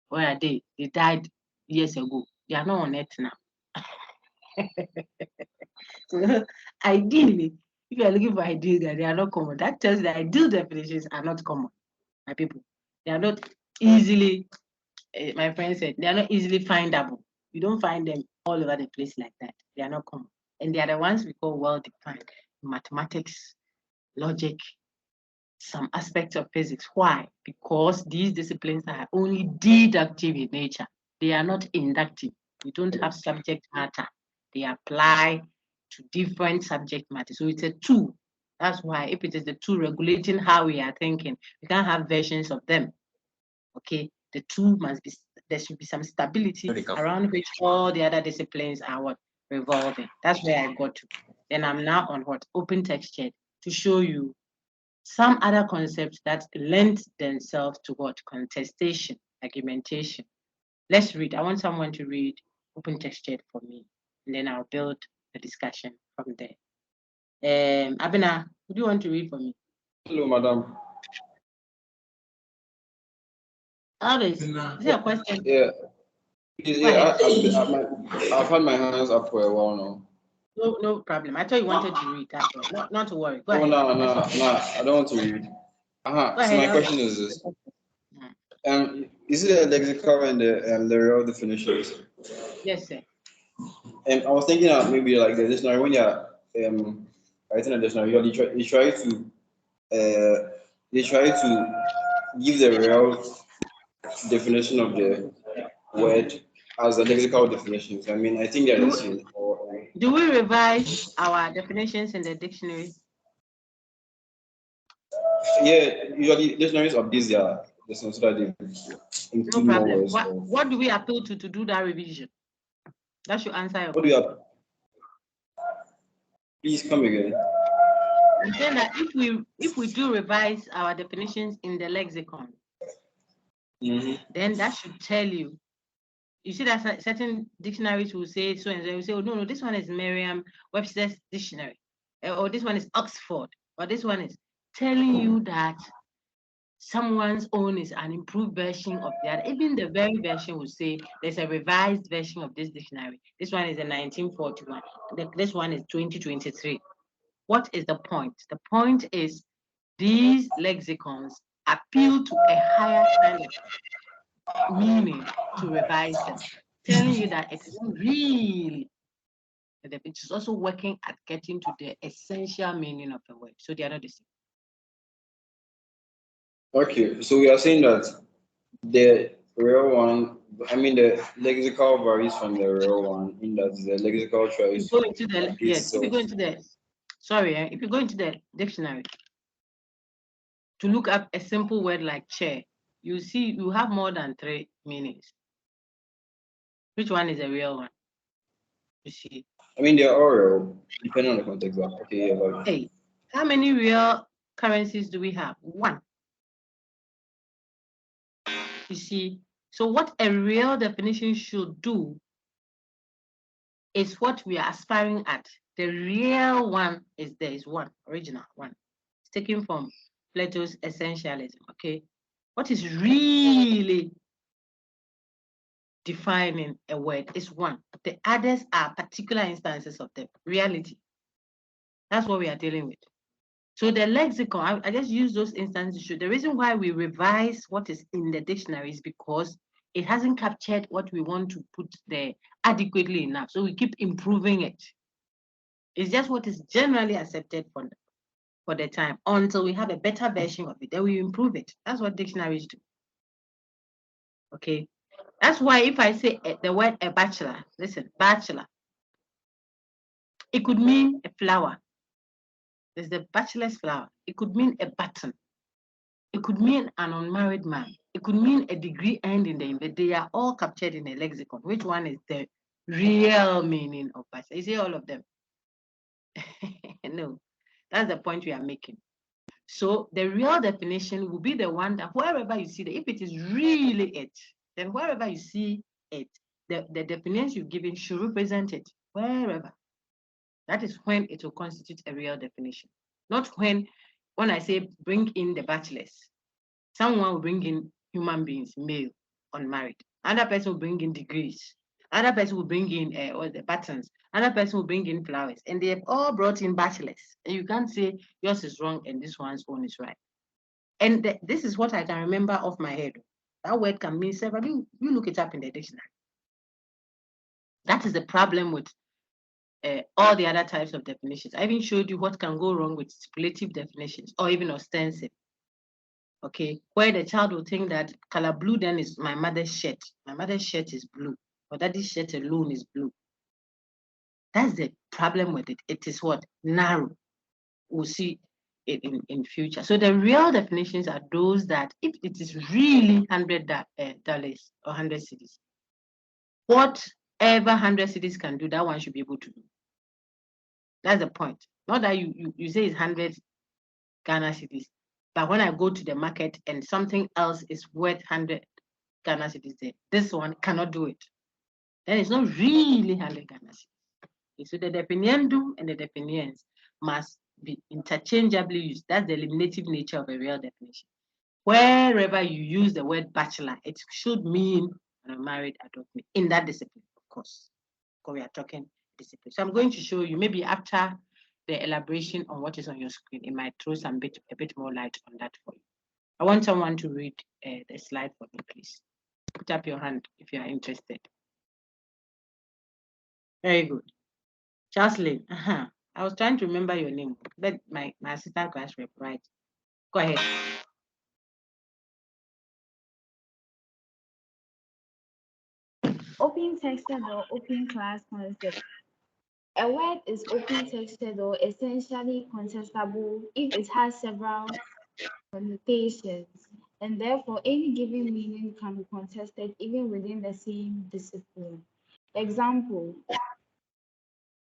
where are they? They died years ago. They are not on earth now. So ideally, if you are looking for ideal guys, they are not common. That tells you that ideal definitions are not common, my people. They are not easily, my friend said, they are not easily findable. You don't find them all over the place like that. They are not common. And they are the ones we call well-defined. Mathematics, logic, some aspects of physics. Why? Because these disciplines are only deductive in nature. They are not inductive. We don't have subject matter. They apply to different subject matter. So it's a tool. That's why if it is the tool regulating how we are thinking, we can't have versions of them. Okay, the tool must be, there should be some stability around which all the other disciplines are what revolving. That's where I got to. Then I'm now on what open texture to show you some other concepts that lend themselves to what contestation, argumentation. Let's read. I want someone to read open texture for me, and then I'll build the discussion from there. Abena, would you want to read for me? Hello, madam. Always. Is there a question? Yeah. I've had my hands up for a while now. No problem. I thought you wanted to read that. Not to worry. Go Oh, ahead. no, I don't want to read. So my question is this. Is it a lexical and the real definitions? Yes, sir. And I was thinking that maybe like the dictionary, when you're writing a dictionary, you try to give the real definition of the word as a lexical definition. I mean, I think they're the same. Do we revise our definitions in the dictionary? Yeah, usually dictionaries update their so that they include No more problem. words. What do we appeal to do that revision? That should answer your What question. do you Please come again. I'm saying that if we do revise our definitions in the lexicon, then that should tell you. You see that certain dictionaries will say so and so. You say, oh no, this one is Merriam-Webster's dictionary, or this one is Oxford, or this one is telling you that someone's own is an improved version of that. Even the very version will say there's a revised version of this dictionary. This one is a 1941. This one is 2023. What is the point? The point is these lexicons appeal to a higher kind of meaning to revise them, telling you that it's not really, it is also working at getting to the essential meaning of the word. So they are not the same. Okay, so we are saying that the real one, I mean the lexical varies from the real one, in that the lexical tries to go into the yes, if you go into the if you go into the dictionary to look up a simple word like chair, you see you have more than 3 meanings. Which one is a real one? You see. I mean they're all real, depending on the context. But okay, yeah, but hey, how many real currencies do we have? 1. You see, so what a real definition should do is what we are aspiring at. The real one is there is one, original one. It's taken from Plato's essentialism, okay? What is really defining a word is one. The others are particular instances of the reality. That's what we are dealing with. So the lexicon, I just use those instances to show the reason why we revise what is in the dictionary is because it hasn't captured what we want to put there adequately enough. So we keep improving it. It's just what is generally accepted for the time until we have a better version of it. Then we improve it. That's what dictionaries do. Okay. That's why if I say the word a bachelor, listen, bachelor, it could mean a flower. There's the bachelor's flower. It could mean a button. It could mean an unmarried man. It could mean a degree earned in the, but they are all captured in a lexicon. Which one is the real meaning of bachelor. You see all of them? No, that's the point we are making. So the real definition will be the one that wherever you see that, if it is really it, then wherever you see it, the definition you've given should represent it, wherever. That is when it will constitute a real definition. Not when I say bring in the bachelors, someone will bring in human beings, male, unmarried. Another person will bring in degrees. Another person will bring in all the patterns. Another person will bring in flowers. And they have all brought in bachelors. And you can't say yours is wrong and this one's own is right. And this is what I can remember off my head. That word can mean several. You look it up in the dictionary. That is the problem with all the other types of definitions. I even showed you what can go wrong with stipulative definitions or even ostensive. Okay, where the child will think that color blue then is my mother's shirt. My mother's shirt is blue, or daddy's shirt alone is blue. That's the problem with it. It is what? Narrow. We'll see it in future. So the real definitions are those that if it is really $100 or 100 cedis, whatever 100 cedis can do, that one should be able to do. That's the point. Not that you say it's 100 Ghana cedis, but when I go to the market and something else is worth 100 Ghana cedis there, this one cannot do it. Then it's not really 100 Ghana cedis. So the definiendo and the definiens must be interchangeably used. That's the eliminative nature of a real definition. Wherever you use the word bachelor, it should mean married adult in that discipline, of course, because we are talking discipline. So I'm going to show you, maybe after the elaboration on what is on your screen, it might throw a bit more light on that for you. I want someone to read the slide for me, please. Put up your hand if you are interested. Very good. Jocelyn, I was trying to remember your name, but my assistant class rep, right? Go ahead. Open texted or open class concept. A word is open texted or essentially contestable if it has several connotations, and therefore any given meaning can be contested even within the same discipline. Example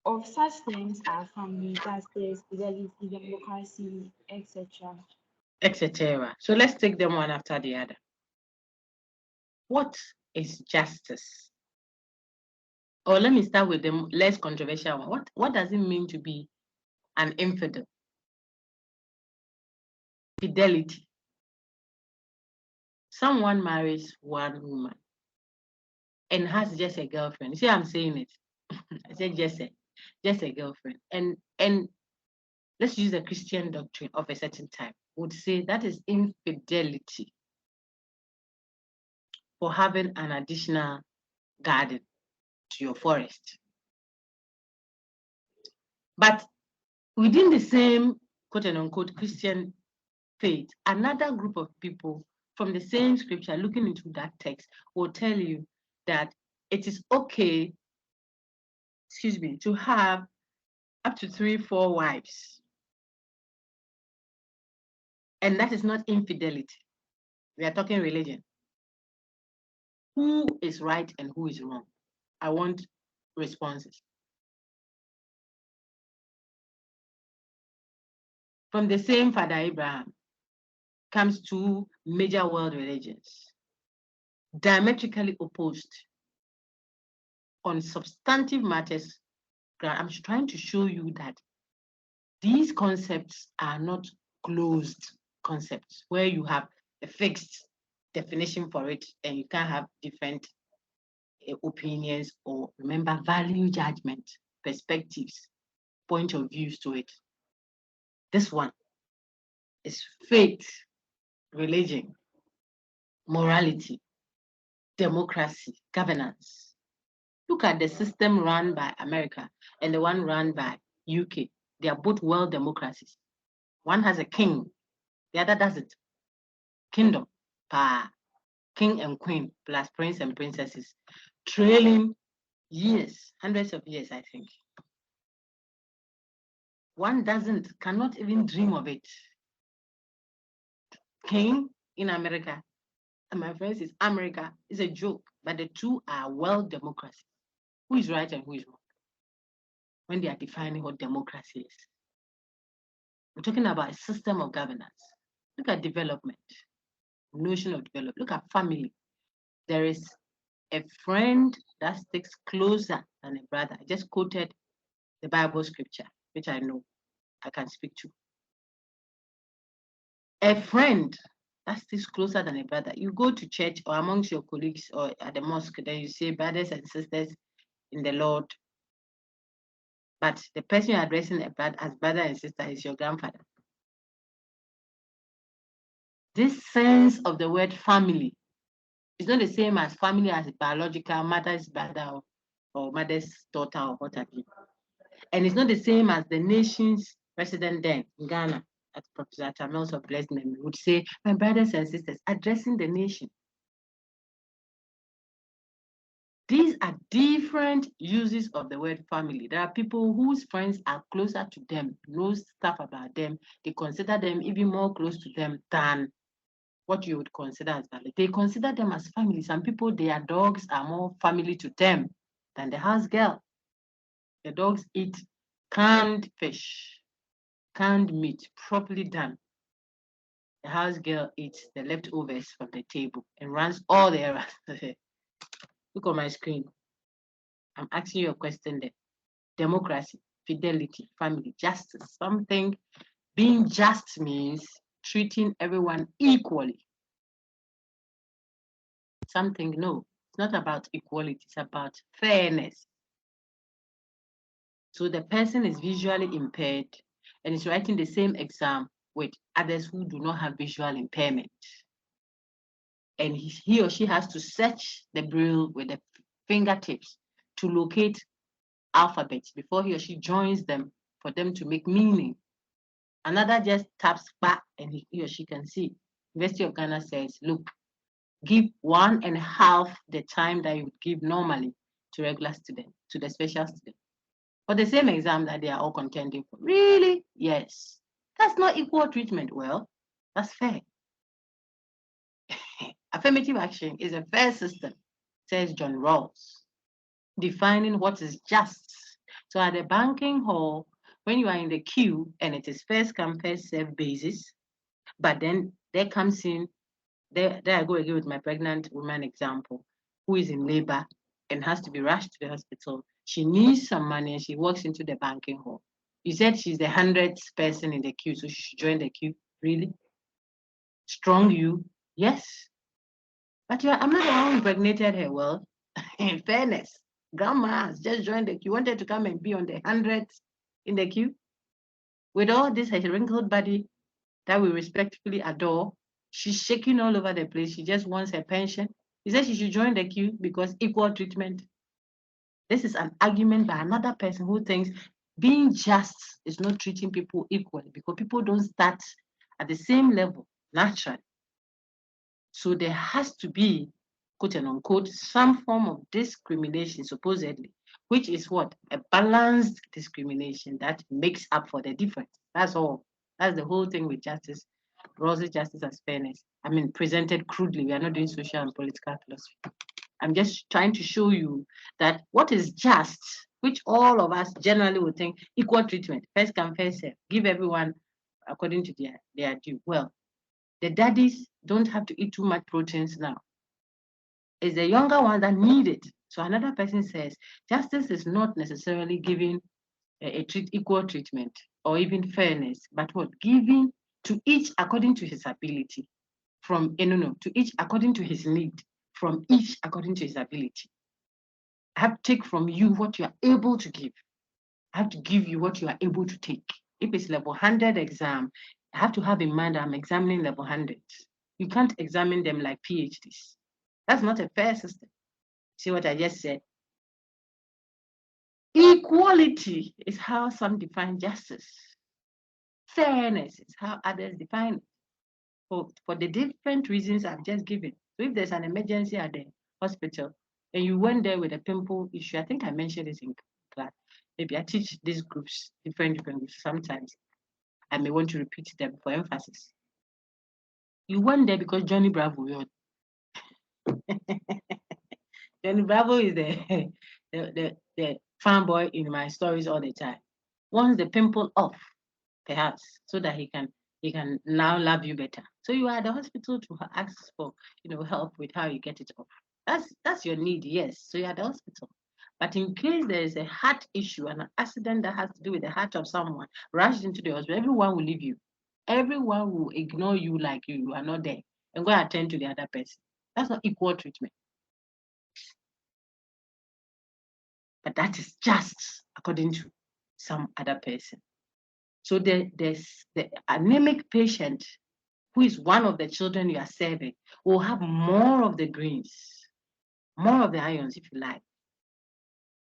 of such things are family, justice, fidelity, democracy, etc. Etc. So let's take them one after the other. What is justice? Or let me start with the less controversial one. What does it mean to be an infidel? Fidelity. Someone marries one woman and has just a girlfriend. See, I'm saying it. I said just a girlfriend. And let's use the Christian doctrine of a certain time. Would say that is infidelity for having an additional garden to your forest. But within the same quote and unquote Christian faith, another group of people from the same scripture looking into that text will tell you that it is okay, to have up to 3-4 wives. And that is not infidelity. We are talking religion. Who is right and who is wrong? I want responses. From the same Father Abraham comes two major world religions, diametrically opposed on substantive matters. I'm trying to show you that these concepts are not closed concepts where you have a fixed definition for it and you can't have different opinions or, remember, value judgment, perspectives, point of views to it. This one is faith, religion, morality, democracy, governance. Look at the system run by America and the one run by UK. They are both world democracies. One has a king, the other doesn't. Kingdom, king and queen, plus prince and princesses, trailing years, hundreds of years, I think. One cannot even dream of it. King in America, and my friends, is America is a joke, but the two are world democracy. Who is right and who is wrong when they are defining what democracy is? We're talking about a system of governance. Look at development, notion of development. Look at family. There is a friend that sticks closer than a brother. I just quoted the Bible scripture, which I know I can speak to. A friend that sticks closer than a brother. You go to church or amongst your colleagues or at the mosque, then you say brothers and sisters in the Lord. But the person you're addressing as brother and sister is your grandfather. This sense of the word family is not the same as family as biological mother's brother or mother's daughter or what have you. And it's not the same as the nation's president then in Ghana, as Professor Tamils of blessed memory would say, my brothers and sisters, addressing the nation. These are different uses of the word family. There are people whose friends are closer to them, know stuff about them. They consider them even more close to them than what you would consider as family. They consider them as family. Some people, their dogs are more family to them than the house girl. The dogs eat canned fish, canned meat, properly done. The house girl eats the leftovers from the table and runs all the errands. Look on my screen. I'm asking you a question there. Democracy, fidelity, family, justice. Something being just means treating everyone equally. Something, no, it's not about equality, it's about fairness. So the person is visually impaired and is writing the same exam with others who do not have visual impairment. And he or she has to search the braille with the fingertips to locate alphabets before he or she joins them for them to make meaning. Another just taps back and he or she can see. University of Ghana says, look, give 1.5 the time that you would give normally to regular student, to the special student. For the same exam that they are all contending for. Really? Yes. That's not equal treatment. Well, that's fair. Affirmative action is a fair system, says John Rawls, defining what is just. So at the banking hall, when you are in the queue and it is first come, first serve basis, but then there comes in, there I go again with my pregnant woman example, who is in labor and has to be rushed to the hospital. She needs some money and she walks into the banking hall. You said she's the 100th person in the queue, so she should join the queue. Really? Strong you? Yes. But I'm not the one who impregnated her. Well, in fairness, grandma has just joined the queue, wanted to come and be on the 100th in the queue. With all this, her wrinkled body that we respectfully adore, she's shaking all over the place. She just wants her pension. He said she should join the queue because equal treatment. This is an argument by another person who thinks being just is not treating people equally because people don't start at the same level naturally. So there has to be, quote and unquote, some form of discrimination, supposedly, which is what? A balanced discrimination that makes up for the difference. That's all. That's the whole thing with justice. Rawls' justice as fairness. I mean, presented crudely. We are not doing social and political philosophy. I'm just trying to show you that what is just, which all of us generally would think, equal treatment, first come, first serve, give everyone according to their due. Well, the daddies don't have to eat too much proteins now. It's the younger ones that need it. So another person says, justice is not necessarily giving equal treatment or even fairness, but what? Giving to each according to his ability, to each according to his need, from each according to his ability. I have to take from you what you are able to give. I have to give you what you are able to take. If it's level 100 exam, I have to have in mind that I'm examining level 100. You can't examine them like PhDs. That's not a fair system. See what I just said? Equality is how some define justice. Fairness is how others define it. For the different reasons I've just given. So if there's an emergency at the hospital and you went there with a pimple issue, I think I mentioned this in class. Maybe I teach these groups, different groups. Sometimes I may want to repeat them for emphasis. You went there because Johnny Bravo. Johnny Bravo is the fanboy in my stories all the time. Wants the pimple off, perhaps, so that he can now love you better. So you are at the hospital to ask for help with how you get it off. That's your need, yes. So you're at the hospital. But in case there is a heart issue, an accident that has to do with the heart of someone, rushed into the hospital, everyone will leave you. Everyone will ignore you like you are not there and go attend to the other person. That's not equal treatment. But that is just according to some other person. So there's the anemic patient who is one of the children you are serving will have more of the greens, more of the ions, if you like.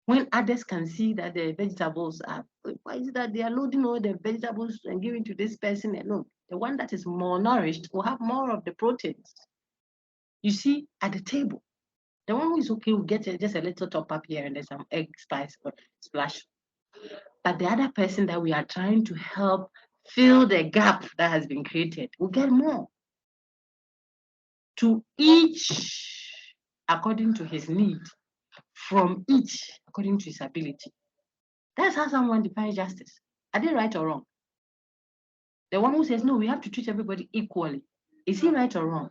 When others can see that the vegetables are, why is it that they are loading all the vegetables and giving to this person alone? The one that is more nourished will have more of the proteins. You see, at the table, the one who is okay will get just a little top up here and there's some egg spice or splash. But the other person that we are trying to help fill the gap that has been created will get more. To each according to his need, from each according to his ability. That's how someone defines justice. Are they right or wrong? The one who says, no, we have to treat everybody equally. Is he right or wrong?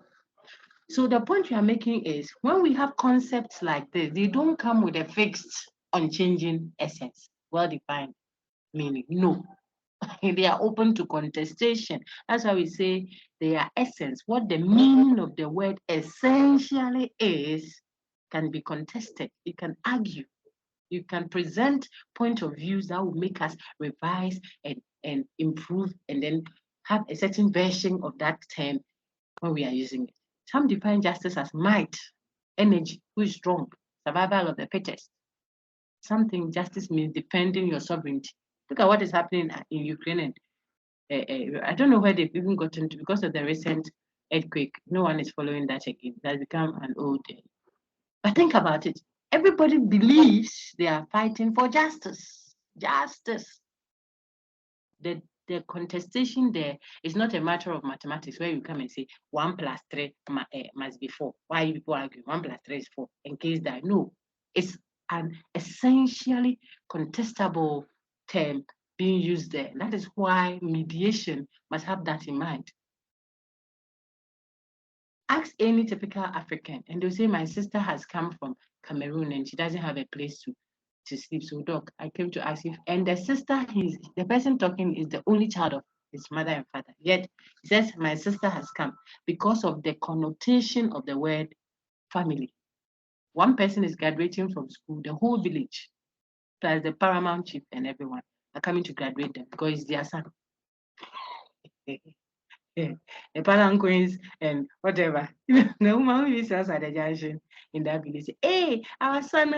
So the point you are making is when we have concepts like this, they don't come with a fixed, unchanging essence, well-defined meaning. No. They are open to contestation. That's why we say their essence, what the meaning of the word essentially is, can be contested. You can argue. You can present point of views that will make us revise and improve and then have a certain version of that term when we are using it. Some define justice as might, energy, who is strong, survival of the fittest. Something justice means defending your sovereignty. Look at what is happening in Ukraine. And I don't know where they've even gotten to because of the recent earthquake. No one is following that again. It has become an old day. But think about it. Everybody believes they are fighting for justice. Justice. The contestation there is not a matter of mathematics where you come and say 1 plus 3 must be 4. Why people argue 1 plus 3 is 4 in case that? No, it's an essentially contestable term being used there. That is why mediation must have that in mind. Ask any typical African and they'll say, my sister has come from Cameroon and she doesn't have a place to sleep. So doc, I came to ask if, and the sister, the person talking is the only child of his mother and father. Yet he says, my sister has come because of the connotation of the word family. One person is graduating from school, the whole village, plus the paramount chief and everyone are coming to graduate them because it's their son. The paramount queens and whatever. The woman who used us at the junction in that village say, hey, our son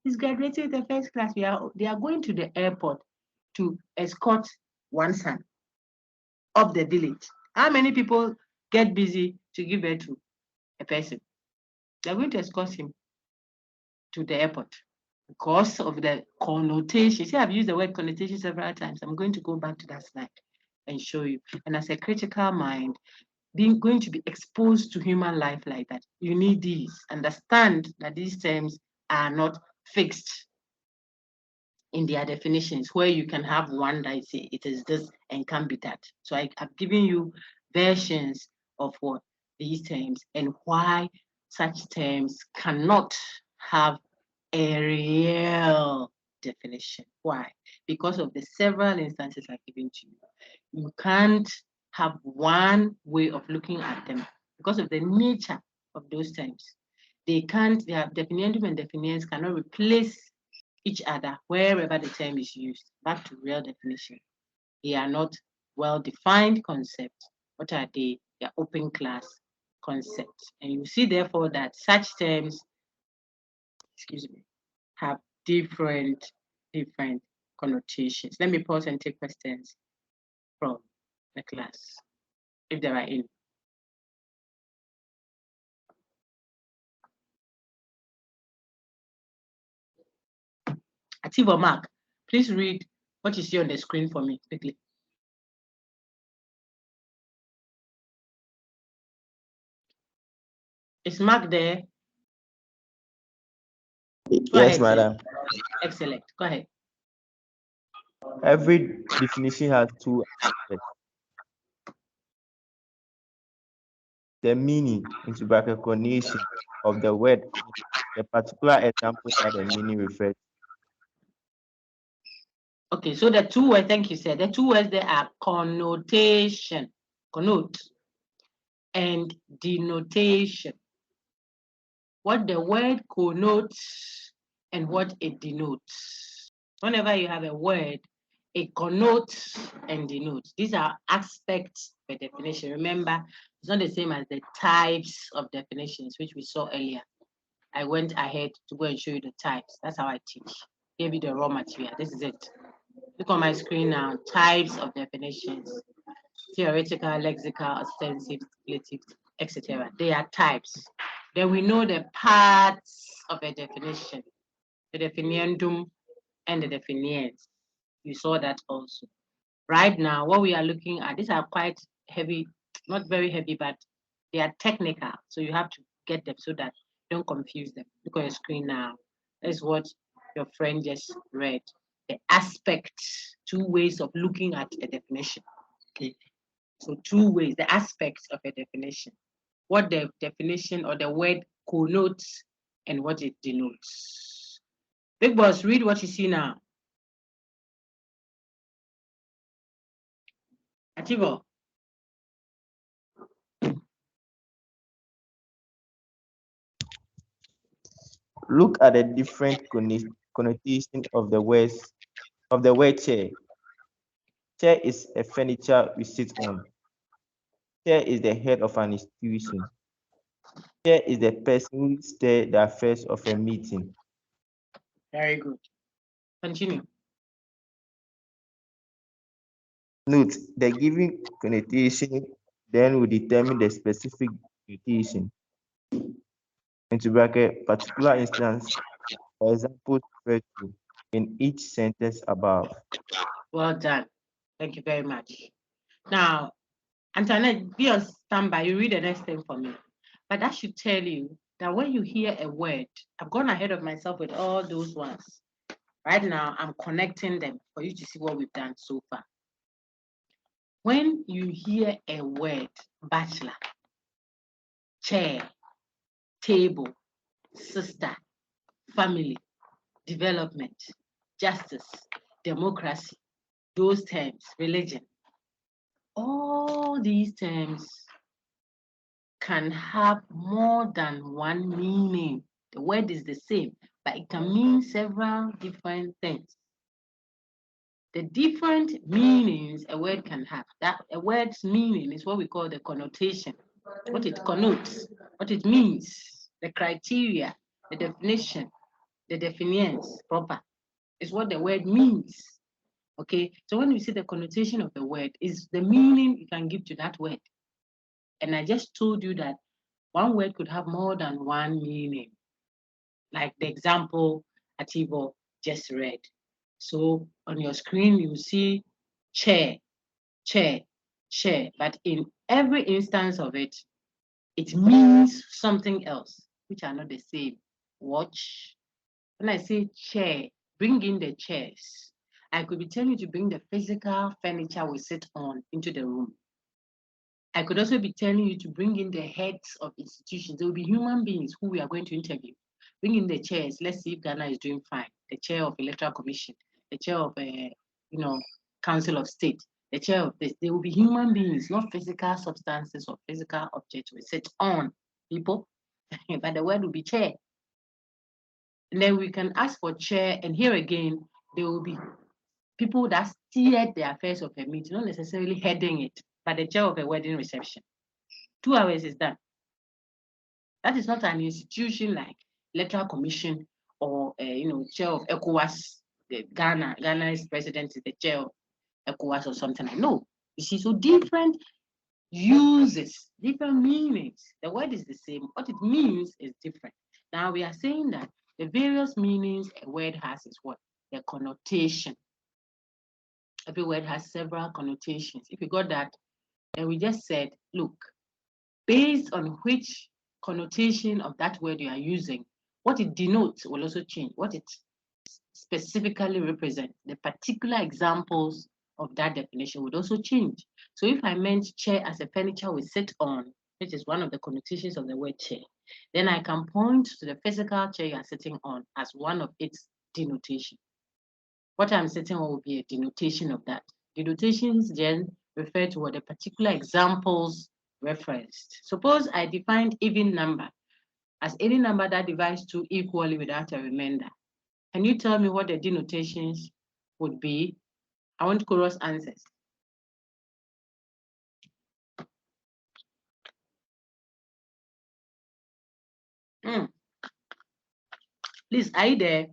is graduating with the first class. They are going to the airport to escort one son up the village. How many people get busy to give birth to a person? They're going to escort him to the airport because of the connotation. See, I've used the word connotation several times. I'm going to go back to that slide and show you. And as a critical mind, going to be exposed to human life like that, you need these. Understand that these terms are not fixed in their definitions, where you can have one that say it is this and can be that. So I've given you versions of what these terms and why such terms cannot have a real definition. Why? Because of the several instances I've given to you. You can't have one way of looking at them because of the nature of those terms. They can't, their definiendum and definiens cannot replace each other wherever the term is used. Back to real definition. They are not well-defined concepts. What are they? They are open class concepts. And you see therefore that such terms, have different connotations. Let me pause and take questions from the class, if there are any. Ativ or Mark, please read what you see on the screen for me quickly. Is Mark there? Go Yes, ahead, madam. Excellent. Go ahead. Every definition has two aspects. The meaning into bracket connotation of the word, the particular example that the meaning refers. Okay, so the two words, thank you, sir. The two words there are connotation, connote, and denotation. What the word connotes and what it denotes. Whenever you have a word, it connotes and denotes. These are aspects of a definition. Remember, it's not the same as the types of definitions, which we saw earlier. I went ahead to go and show you the types. That's how I teach. Gave you the raw material. This is it. Look on my screen now. Types of definitions. Theoretical, lexical, ostensive, speculative, etc. They are types. Then we know the parts of a definition. The definiendum and the definiens. You saw that also. Right now, what we are looking at, these are quite heavy, not very heavy, but they are technical. So you have to get them so that you don't confuse them. Look on your screen now. That's what your friend just read. The aspects, two ways of looking at a definition. Okay. So two ways, the aspects of a definition. What the definition or the word connotes and what it denotes. Big boss, read what you see now. Ativo. Look at the different connotation of the words of the word chair. Chair is a furniture we sit on. Chair is the head of an institution. Chair is the person who steers the affairs of a meeting. Very good. Continue. Note, the given connotation then will determine the specific connotation. Into bracket, particular instance, or examples referred to in each sentence above. Well done. Thank you very much. Now, Antoinette, be on standby. You read the next thing for me. But that should tell you that when you hear a word, I've gone ahead of myself with all those ones. Right now, I'm connecting them for you to see what we've done so far. When you hear a word, bachelor, chair, table, sister, family, development, justice, democracy, those terms, religion, all these terms can have more than one meaning. The word is the same, but it can mean several different things. The different meanings a word can have, that a word's meaning is what we call the connotation, what it connotes, what it means, the criteria, the definition, the definitions proper is what the word means. Okay, so when we see the connotation of the word, is the meaning you can give to that word. And I just told you that one word could have more than one meaning, like the example Ativo just read. So on your screen, you see chair, chair, chair, but in every instance of it, it means something else, which are not the same. Watch. When I say chair, bring in the chairs. I could be telling you to bring the physical furniture we sit on into the room. I could also be telling you to bring in the heads of institutions. There will be human beings who we are going to interview. Bring in the chairs. Let's see if Ghana is doing fine. The chair of Electoral Commission, the chair of Council of State, the chair of this. There will be human beings, not physical substances or physical objects we sit on, people. But the word will be chair. And then we can ask for chair, and here again, there will be people that steered the affairs of a meeting, not necessarily heading it, but the chair of a wedding reception. 2 hours is done. That is not an institution like Electoral Commission or chair of ECOWAS. Ghana's president is the chair of ECOWAS or something like. No, you see, so different uses, different meanings. The word is the same. What it means is different. Now we are saying that the various meanings a word has is what? The connotation. Every word has several connotations. If you got that, then we just said, look, based on which connotation of that word you are using what it denotes will also change. What it specifically represents, the particular examples of that definition would also change. So if I meant chair as a furniture we sit on, which is one of the connotations of the word chair, then I can point to the physical chair you are sitting on as one of its denotation. What I'm sitting on will be a denotation of that. Denotations then refer to what the particular examples referenced. Suppose I defined even number as any number that divides 2 equally without a remainder. Can you tell me what the denotations would be? I want chorus answers. Please, are you there?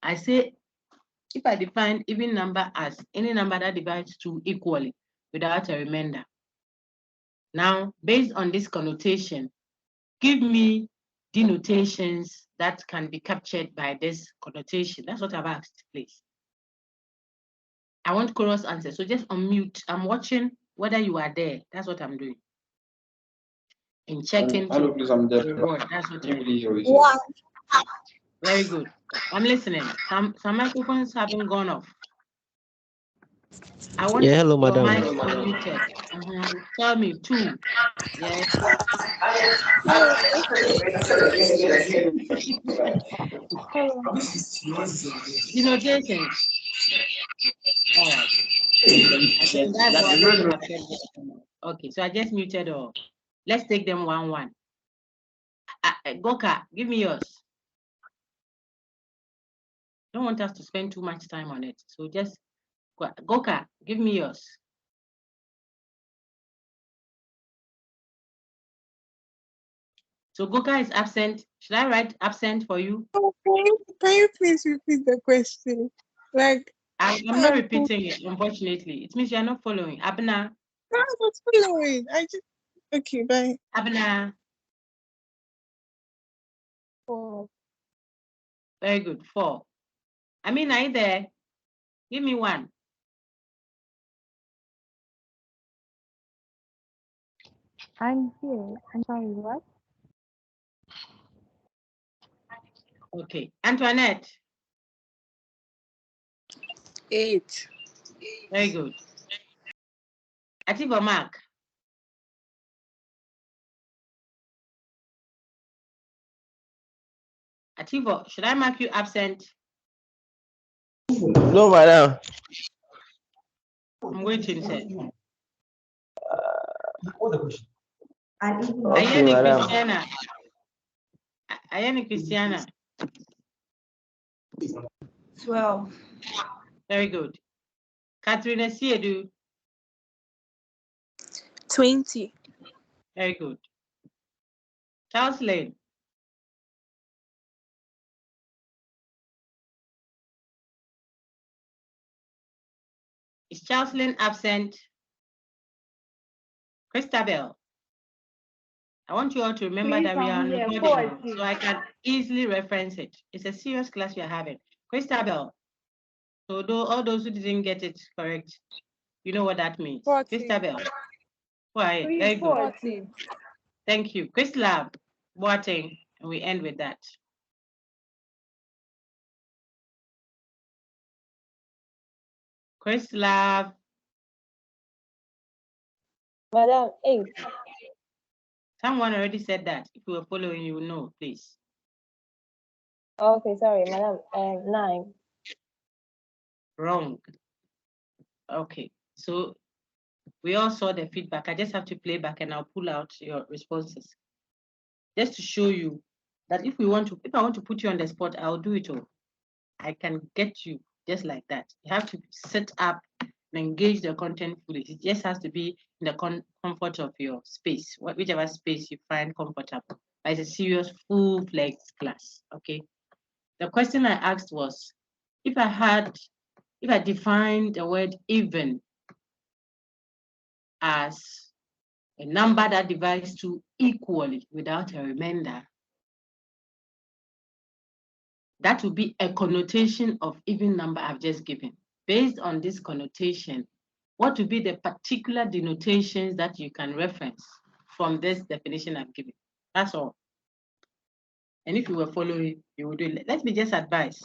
I say, if I define even number as any number that divides 2 equally without a remainder. Now, based on this connotation, give me denotations that can be captured by this connotation. That's what I've asked, please. I want chorus answers, so just unmute. I'm watching whether you are there. That's what I'm doing. In checking. Hello, please, I'm there. That's what I'm doing. One. Very good. I'm listening. Some microphones haven't gone off. I want hello, madam. mic unmuted. Tell me 2. Yes. Denotation. All right. I think that's what I have said. Okay, so I just muted all. Let's take them 1-1. Goka, give me yours. Don't want us to spend too much time on it. So just Goka, give me yours. So Goka is absent. Should I write absent for you? Okay. Can you please repeat the question? Like I'm not repeating it, unfortunately. It means you're not following. Abna. No, I'm not following. Okay, bye. Abna. 4. Very good. 4. I mean, are you there? Give me 1. I'm here. I'm sorry, what? Okay. Antoinette. 8. Very good. Ativo Mark. Ativo, should I mark you absent? No, madam. I'm waiting, sir. What's the question? Okay, madam. Christiana. Ayani Christiana. 12. Very good. Catherine Siedu. 20. Very good. Charles Lane. Is Charles Lane absent? Christabel. I want you all to remember Please, that we are I'm here. recording, so I can easily reference it. It's a serious class we are having. Christabel. So all those who didn't get it correct, you know what that means. 40. Christabel. Quiet. Please, Very good. 40. Thank you. Chrislab Boateng, and we end with that. Chrislab. Madam, 8. Someone already said that. If you were following, you will know, please. Okay, sorry, madam. 9. Wrong. Okay, so we all saw the feedback. I just have to play back and I'll pull out your responses. Just to show you that if I want to put you on the spot, I'll do it all. I can get you just like that. You have to set up and engage the content fully. It just has to be in the comfort of your space, whichever space you find comfortable. It's a serious full-fledged class, okay? The question I asked was, if I defined the word even as a number that divides 2 equally without a remainder, that would be a connotation of even number I've just given. Based on this connotation, what would be the particular denotations that you can reference from this definition I've given? That's all. And if you were following, you would do it. Let me just advise.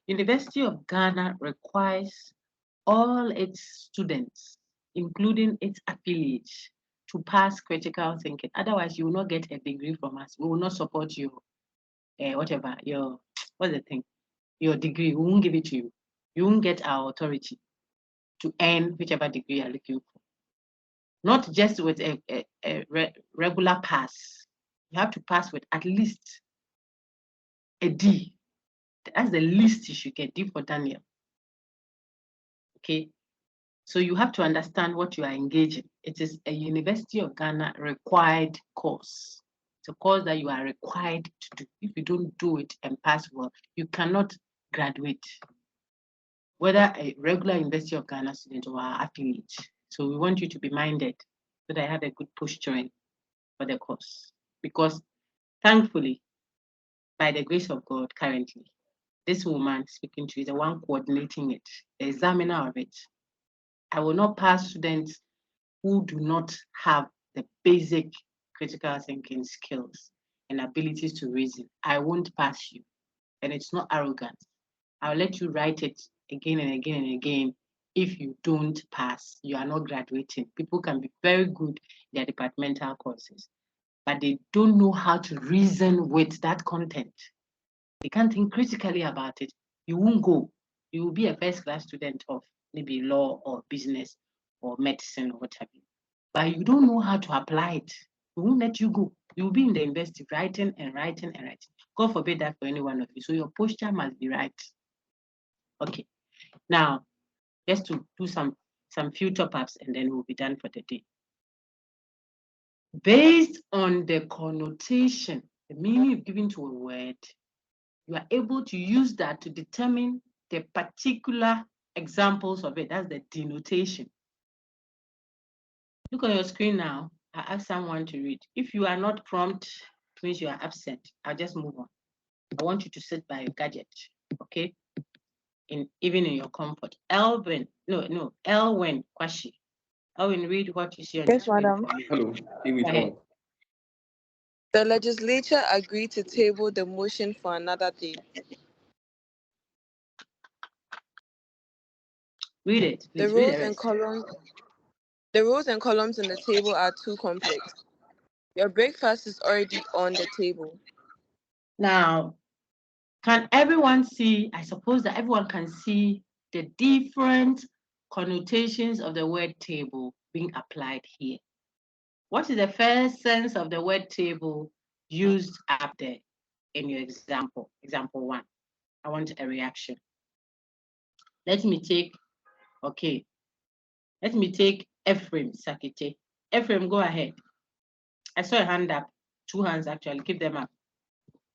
University of Ghana requires all its students, including its affiliates, to pass critical thinking. Otherwise, you will not get a degree from us. We will not support you, whatever, what's the thing? Your degree, we won't give it to you. You won't get our authority to earn whichever degree you're looking for. Not just with a regular pass. You have to pass with at least a D. That's the least you should get, D for Daniel. Okay, so you have to understand what you are engaging. It is a University of Ghana required course. It's a course that you are required to do. If you don't do it and pass well, you cannot graduate, whether a regular University of Ghana student or affiliate. So we want you to be minded so that I have a good posturing for the course. Because thankfully, by the grace of God, currently, this woman speaking to you is the one coordinating it, the examiner of it. I will not pass students who do not have the basic critical thinking skills and abilities to reason. I won't pass you. And it's not arrogance. I'll let you write it again and again and again. If you don't pass, you are not graduating. People can be very good in their departmental courses, but they don't know how to reason with that content. They can't think critically about it. You won't go. You will be a first-class student of maybe law or business or medicine or whatever. But you don't know how to apply it. We won't let you go. You will be in the university writing and writing and writing. God forbid that for any one of you. So your posture must be right. Okay. Now, just to do some few top-ups and then we'll be done for the day. Based on the connotation, the meaning given to a word, you are able to use that to determine the particular examples of it. That's the denotation. Look on your screen now. I ask someone to read. If you are not prompt, it means you are absent. I'll just move on. I want you to sit by your gadget, okay? Even in your comfort. Elwin Kwashi. Elwin, read what you see on the Yes, screen. madam. Hello. Go ahead. The legislature agreed to table the motion for another day. Read it. The Please read rows the and rest. columns in the table are too complex. Your breakfast is already on the table. Now, can everyone see? I suppose that everyone can see the different connotations of the word table being applied here. What is the first sense of the word table used up there in your example? Example 1. I want a reaction. Let me take Ephraim Sakite. Ephraim, go ahead. I saw a hand up, 2 hands actually. Keep them up.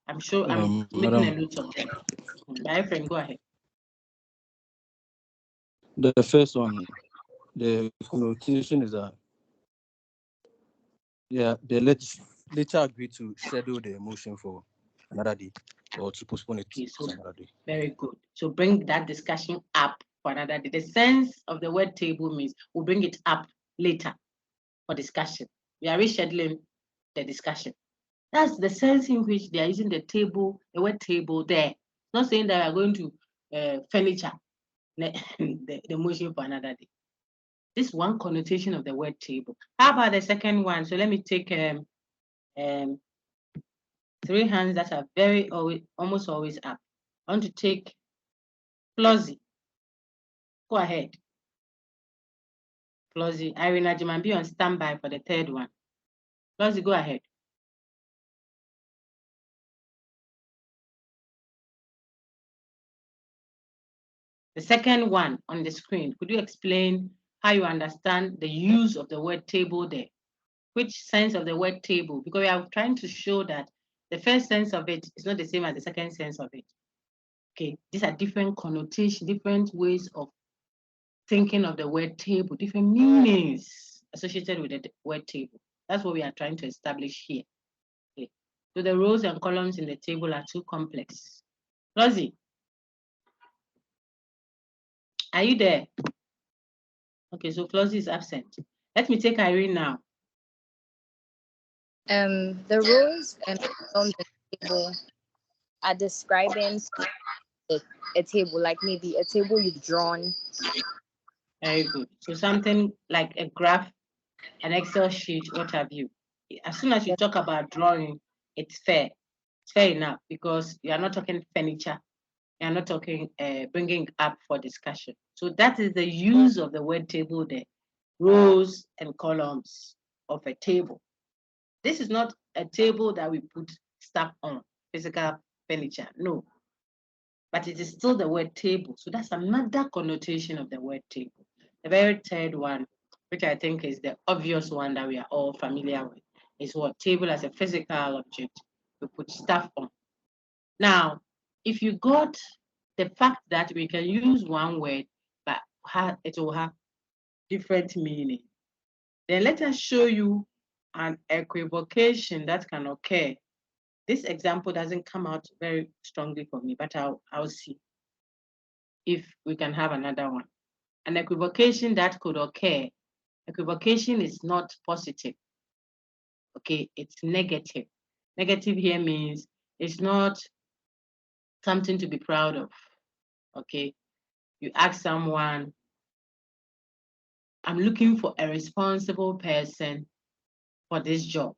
I'm sure I'm making a note of them. Ephraim, go ahead. The first one, the connotation is that the legislature agreed to schedule the motion for another day or to postpone it to another day. Very good. So bring that discussion up for another day. The sense of the word table means we'll bring it up later for discussion. We are rescheduling the discussion. That's the sense in which they are using the word table there. Not saying that we are going to furniture the motion for another day. This one connotation of the word table. How about the second one? So let me take 3 hands that are almost always up. I want to take Flossie. Go ahead. Flossie, Irene Ajiman, be on standby for the third one. Flossie, go ahead. The second one on the screen, could you explain how you understand the use of the word table there? Which sense of the word table? Because we are trying to show that the first sense of it is not the same as the second sense of it. Okay, these are different connotations, different ways of thinking of the word table, different meanings associated with the word table. That's what we are trying to establish here. Okay. So the rows and columns in the table are too complex. Rosie, are you there? Okay, so Flossie is absent. Let me take Irene now. The rows and columns in the table are describing a table, like maybe a table you've drawn. Very good. So something like a graph, an Excel sheet, what have you. As soon as you talk about drawing, it's fair. It's fair enough because you are not talking furniture. You are not talking bringing up for discussion. So that is the use of the word table there. Rows and columns of a table. This is not a table that we put stuff on, physical furniture. No. But it is still the word table. So that's another connotation of the word table. The very third one, which I think is the obvious one that we are all familiar with, is what table as a physical object we put stuff on. Now, if you got the fact that we can use one word, but it will have different meaning, then let us show you an equivocation that can occur. This example doesn't come out very strongly for me, but I'll see if we can have another one. An equivocation that could occur. Equivocation is not positive. Okay, it's negative. Negative here means it's not something to be proud of. Okay, you ask someone, I'm looking for a responsible person for this job.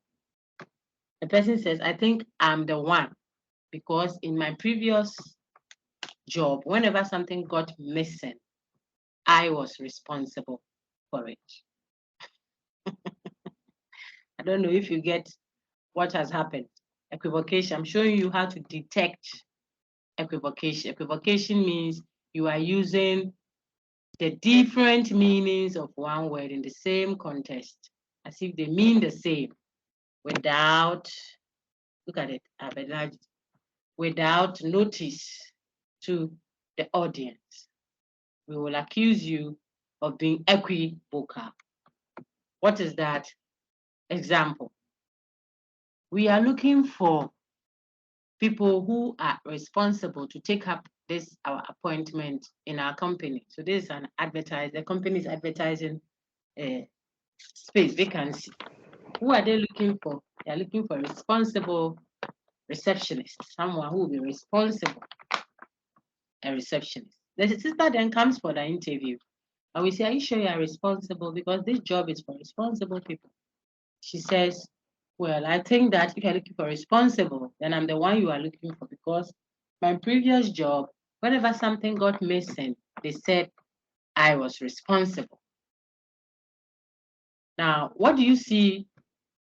The person says, I think I'm the one, because in my previous job, whenever something got missing, I was responsible for it. I don't know if you get what has happened. Equivocation, I'm showing you how to detect equivocation. Equivocation means you are using the different meanings of one word in the same context, as if they mean the same, without, look at it, I've enlarged, without notice to the audience. We will accuse you of being equivocal. What is that? Example. We are looking for people who are responsible to take up our appointment in our company. So this is an advertise. The company is advertising space vacancy. Who are they looking for? They are looking for a responsible receptionist, someone who will be responsible, a receptionist. The sister then comes for the interview. And we say, are you sure you are responsible? Because this job is for responsible people. She says, well, I think that if you're looking for responsible, then I'm the one you are looking for, because my previous job, whenever something got missing, they said I was responsible. Now, what do you see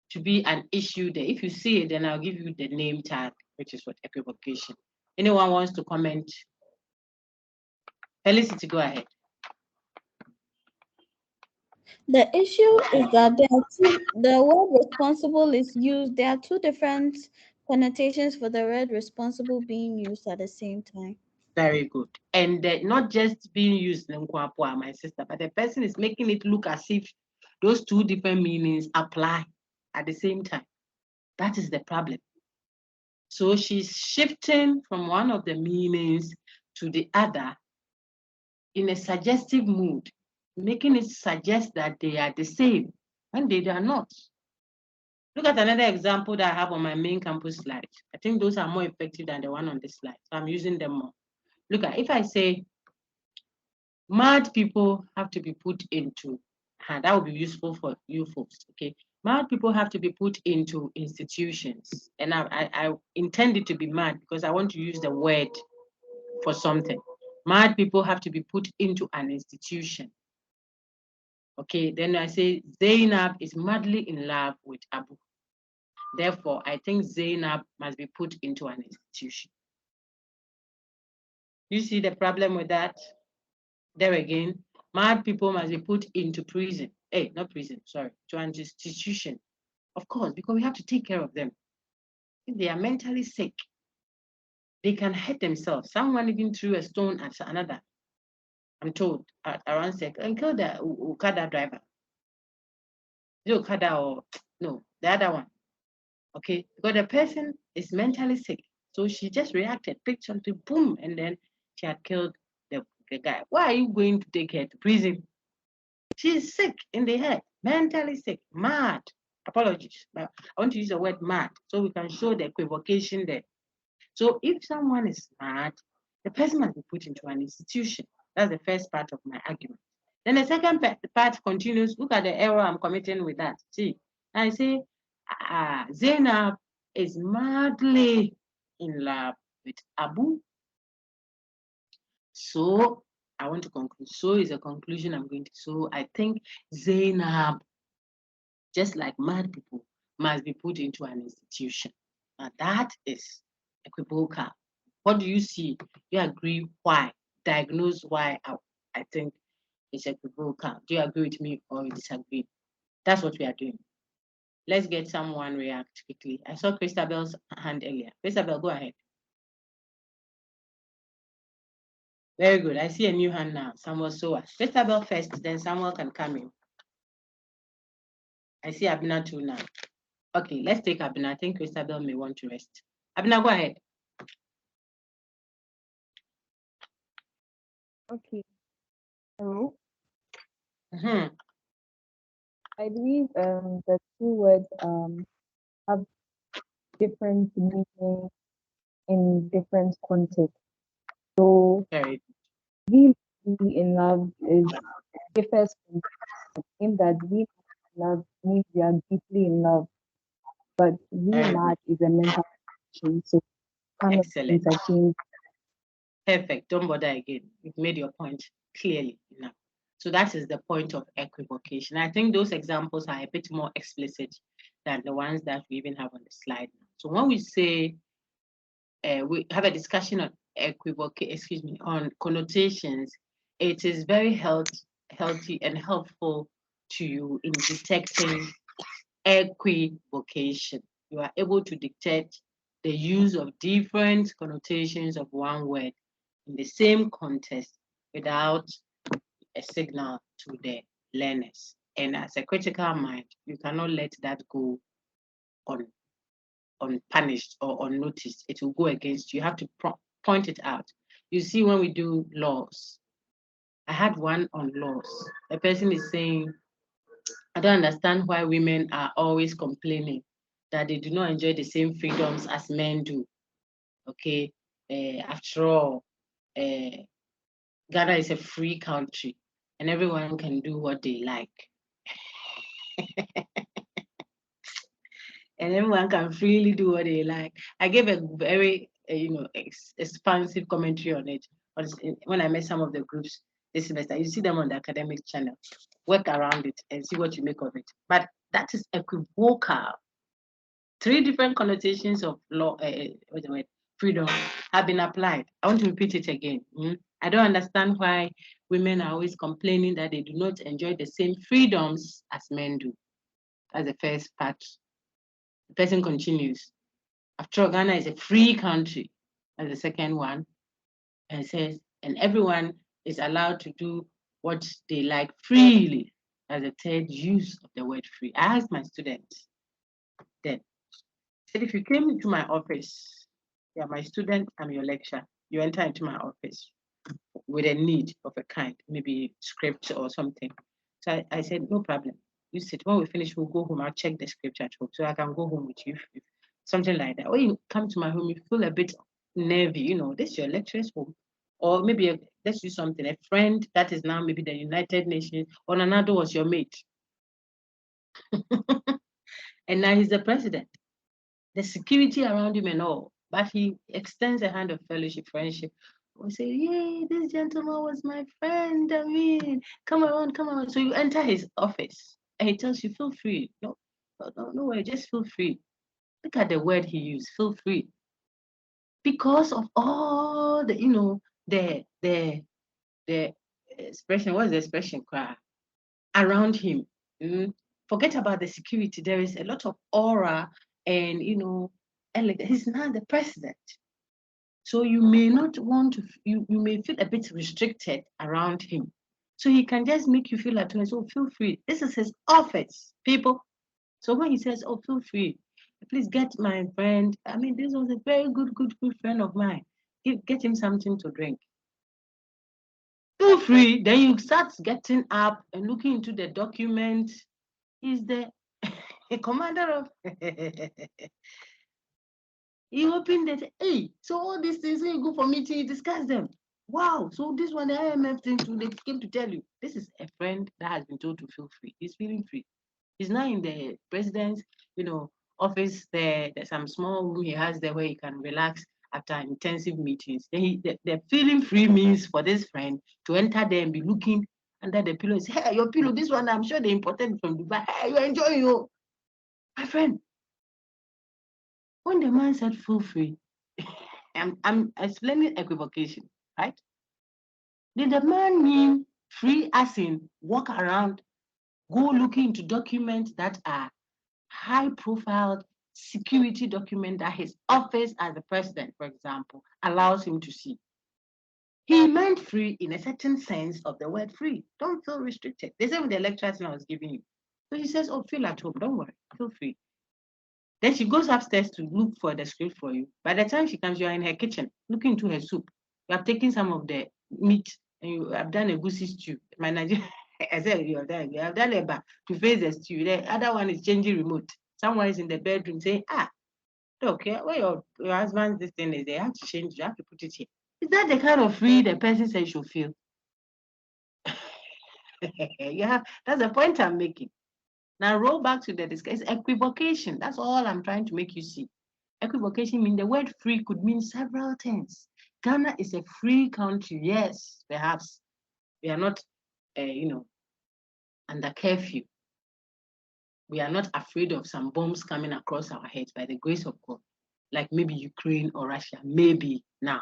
to be an issue there? If you see it, then I'll give you the name tag, which is what equivocation. Anyone wants to comment? Felicity, go ahead. The issue is that the word responsible is used. There are two different connotations for the word responsible being used at the same time. Very good. And not just being used, my sister, but the person is making it look as if those two different meanings apply at the same time. That is the problem. So she's shifting from one of the meanings to the other in a suggestive mood, making it suggest that they are the same when they are not. Look at another example that I have on my main campus slide. I think those are more effective than the one on this slide, so I'm using them more. Look at, if I say, mad people have to be put into, that would be useful for you folks, okay? Mad people have to be put into institutions. And I intend it to be mad because I want to use the word for something. Mad people have to be put into an institution. Okay, then I say Zainab is madly in love with Abu. Therefore, I think Zainab must be put into an institution. You see the problem with that? There again, mad people must be put into prison. Hey, not prison, sorry, to an institution. Of course, because we have to take care of them. If they are mentally sick, they can hurt themselves. Someone even threw a stone at another, I'm told, around Sek, and killed the Okada driver. The Okada or, no, the other one. Okay, because the person is mentally sick. So she just reacted, picked something, boom, and then she had killed the guy. Why are you going to take her to prison? She's sick in the head, mentally sick, mad. Apologies, but I want to use the word mad so we can show the equivocation there. So if someone is mad, the person must be put into an institution. That's the first part of my argument. Then the second part continues. Look at the error I'm committing with that. See, I say, Zainab is madly in love with Abu. So I want to conclude. So is a conclusion I'm going to. So I think Zainab, just like mad people, must be put into an institution. Now that is equivocal. What do you see? You agree why? Diagnose why I think it's equivocal. Do you agree with me or you disagree? That's what we are doing. Let's get someone react quickly. I saw Christabel's hand earlier. Christabel, go ahead. Very good. I see a new hand now. Samuel Soa. Christabel first, then Samuel can come in. I see Abina too now. Okay, let's take Abina. I think Christabel may want to rest. Abina, go ahead. Okay. Hello. Mm-hmm. I believe the two words have different meanings in different contexts. So being in love differs from in that being in love means we are deeply in love, but being mad is a mental condition. So kind Excellent. of interchange. Perfect. Don't bother again. You've made your point clearly enough. So that is the point of equivocation. I think those examples are a bit more explicit than the ones that we even have on the slide. So when we say we have a discussion on on connotations, it is very healthy and helpful to you in detecting equivocation. You are able to detect the use of different connotations of one word in the same context without a signal to the learners. And as a critical mind, you cannot let that go unpunished or unnoticed. It will go against you. You have to point it out. You see, when we do laws, I had one on laws. A person is saying, I don't understand why women are always complaining that they do not enjoy the same freedoms as men do. Okay, after all, Ghana is a free country and everyone can do what they like. And everyone can freely do what they like. I gave a very, expansive commentary on it when I met some of the groups this semester. You see them on the academic channel. Work around it and see what you make of it. But that is equivocal. 3 different connotations of law, freedom have been applied. I want to repeat it again. I don't understand why women are always complaining that they do not enjoy the same freedoms as men do. That's the first part. The person continues. After all, Ghana is a free country. That's the second one. And says, and everyone is allowed to do what they like freely. As the third use of the word free. I asked my students then, said, if you came into my office, you're my student, I'm your lecturer, you enter into my office with a need of a kind, maybe script or something. So I said, no problem. You sit. When we finish, we'll go home. I'll check the script at home so I can go home with you. Something like that. When you come to my home, you feel a bit nervy. This is your lecturer's home. Or maybe let's do something. A friend that is now maybe the United Nations, or another was your mate. And now he's the president. The security around him and all. But he extends a hand of fellowship, friendship. We say, yay, this gentleman was my friend. I mean, come on, come on. So you enter his office and he tells you, feel free. No way, just feel free. Look at the word he used, feel free. Because of all the, the expression, what's the expression cry? Around him. Forget about the security. There is a lot of aura and, he's now the president. So you may not want to, you may feel a bit restricted around him. So he can just make you feel at home. So feel free. This is his office, people. So when he says, oh, feel free, please get my friend. I mean, this was a very good friend of mine. Get him something to drink. Feel free. Then you start getting up and looking into the document. Is the a commander of. He opened it. Hey, so all these things, when you go for meeting, you discuss them. Wow, so this one, the IMF thing too, they came to tell you. This is a friend that has been told to feel free. He's feeling free. He's now in the president's, office there. There's some small room he has there where he can relax after intensive meetings. Then the feeling free means for this friend to enter there and be looking under the pillow and say, hey, your pillow, this one, I'm sure they imported from Dubai. Hey, you're enjoying you. My friend, when the man said feel free, I'm explaining equivocation, right? Did the man mean free as in walk around, go looking into documents that are high profile security document that his office as the president, for example, allows him to see? He meant free in a certain sense of the word free. Don't feel restricted. The same with the lectures I was giving you. So he says, oh, feel at home. Don't worry. Feel free. Then she goes upstairs to look for the script for you. By the time she comes, you are in her kitchen, looking into her soup. You have taken some of the meat and you have done a goosey stew. My Nigerian, I said, you have done a bar to face the stew. The other one is changing remote. Someone is in the bedroom saying, okay, where your husband's this thing is, they have to change, you have to put it here. Is that the kind of free the person says you feel? Yeah, that's the point I'm making. Now roll back to the discussion. It's equivocation. That's all I'm trying to make you see. Equivocation means the word free could mean several things. Ghana is a free country. Yes, perhaps we are not, under curfew. We are not afraid of some bombs coming across our heads by the grace of God, like maybe Ukraine or Russia, maybe now.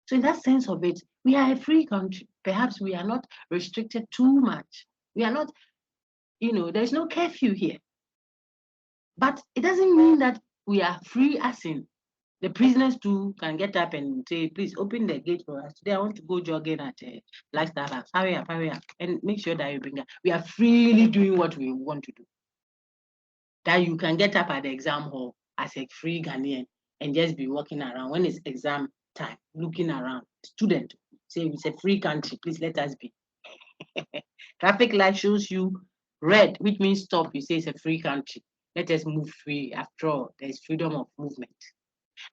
So in that sense of it, we are a free country. Perhaps we are not restricted too much. We are not, there's no curfew here. But it doesn't mean that we are free as in the prisoners too can get up and say, please open the gate for us. Today I want to go jogging at Lifestyle House. Hurry up, and make sure that you bring up. We are freely doing what we want to do. That you can get up at the exam hall as a free Ghanaian and just be walking around when it's exam time, looking around. Student, say it's a free country, please let us be. Traffic light shows you red, which means stop. You say it's a free country. Let us move free. After all, there's freedom of movement.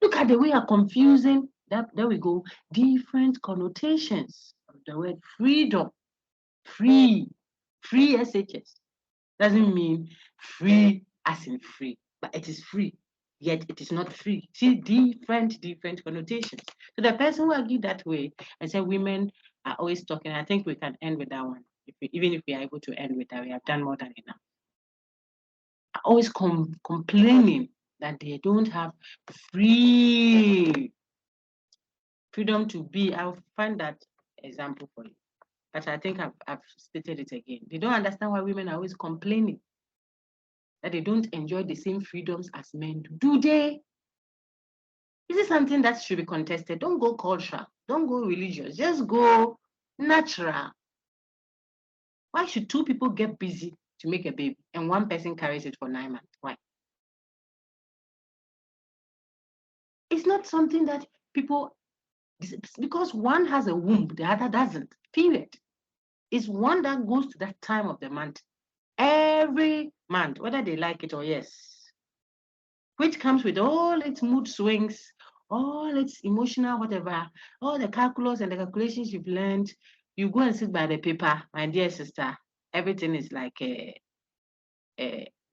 Look at the way you're confusing, there we go, different connotations of the word freedom. Free SHS doesn't mean free as in free, but it is free, yet it is not free. See, different connotations. So the person who argued that way and said women are always talking, I think we can end with that one. Even if we are able to end with that, we have done more than enough. Are always complaining that they don't have freedom to be. I'll find that example for you. But I think I've stated it again. They don't understand why women are always complaining that they don't enjoy the same freedoms as men do. Do they? Is it something that should be contested? Don't go cultural. Don't go religious. Just go natural. Why should two people get busy to make a baby and one person carries it for 9 months? Why? It's not something that people, because one has a womb, the other doesn't, period. It's one that goes to that time of the month, every month, whether they like it or yes, which comes with all its mood swings, all its emotional, whatever, all the calculus and the calculations you've learned. You go and sit by the paper, my dear sister, everything is like a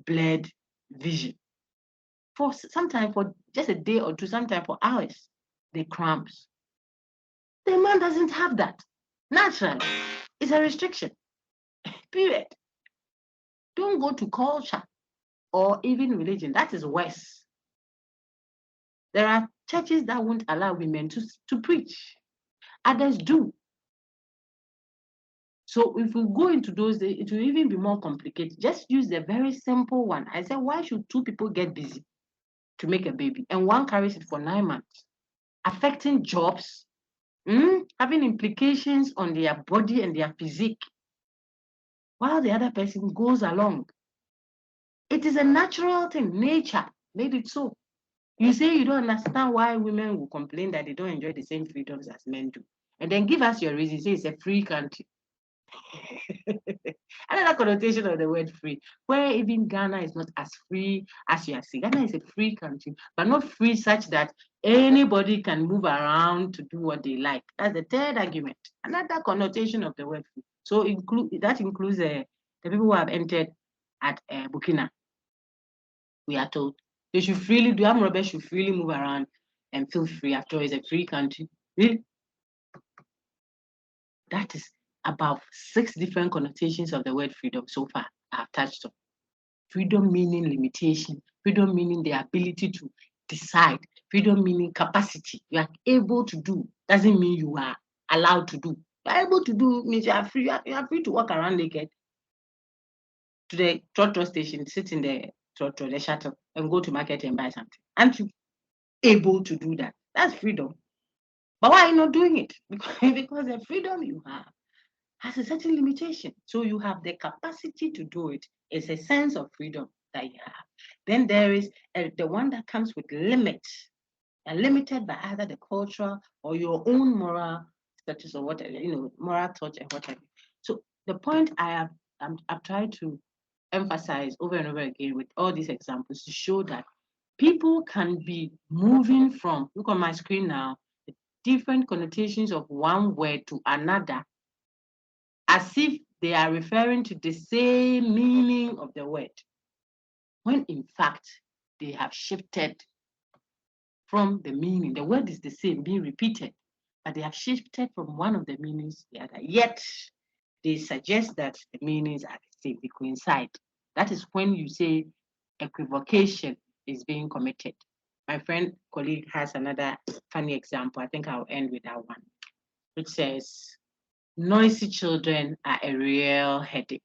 blurred vision. For sometimes for just a day or two, sometimes for hours, the cramps. The man doesn't have that. Naturally, it's a restriction. Period. Don't go to culture or even religion. That is worse. There are churches that won't allow women to preach. Others do. So if we go into those, it will even be more complicated. Just use the very simple one. I said, why should two people get busy to make a baby and one carries it for 9 months, affecting jobs, having implications on their body and their physique, while the other person goes along? It is a natural thing. Nature made it so. You say you don't understand why women will complain that they don't enjoy the same freedoms as men do. And then give us your reason. Say it's a free country. Another connotation of the word free, where even Ghana is not as free as you are saying. Ghana is a free country, but not free such that anybody can move around to do what they like. That's the third argument. Another connotation of the word free. So that includes the people who have entered at Burkina. We are told they should freely do. Amrobe should freely move around and feel free. After all, it's a free country. Really? That is about 6 different connotations of the word freedom so far I've touched on. Freedom meaning limitation, freedom meaning the ability to decide, freedom meaning capacity. You are able to do, doesn't mean you are allowed to do. You are able to do means you are free. You are free to walk around naked to the trotro station, sit in the trotro, the shuttle, and go to market and buy something. Aren't you able to do that? That's freedom. But why are you not doing it? Because the freedom you have has a certain limitation. So you have the capacity to do it. It's a sense of freedom that you have. Then there is the one that comes with limits, and limited by either the culture or your own moral status or whatever, moral thought and whatever. So the point I've tried to emphasize over and over again with all these examples to show that people can be moving from, look on my screen now, the different connotations of one word to another, as if they are referring to the same meaning of the word, when in fact they have shifted from the meaning. The word is the same, being repeated, but they have shifted from one of the meanings to the other. Yet they suggest that the meanings are the same, they coincide. That is when you say equivocation is being committed. My friend, colleague has another funny example. I think I'll end with that one, which says, noisy children are a real headache.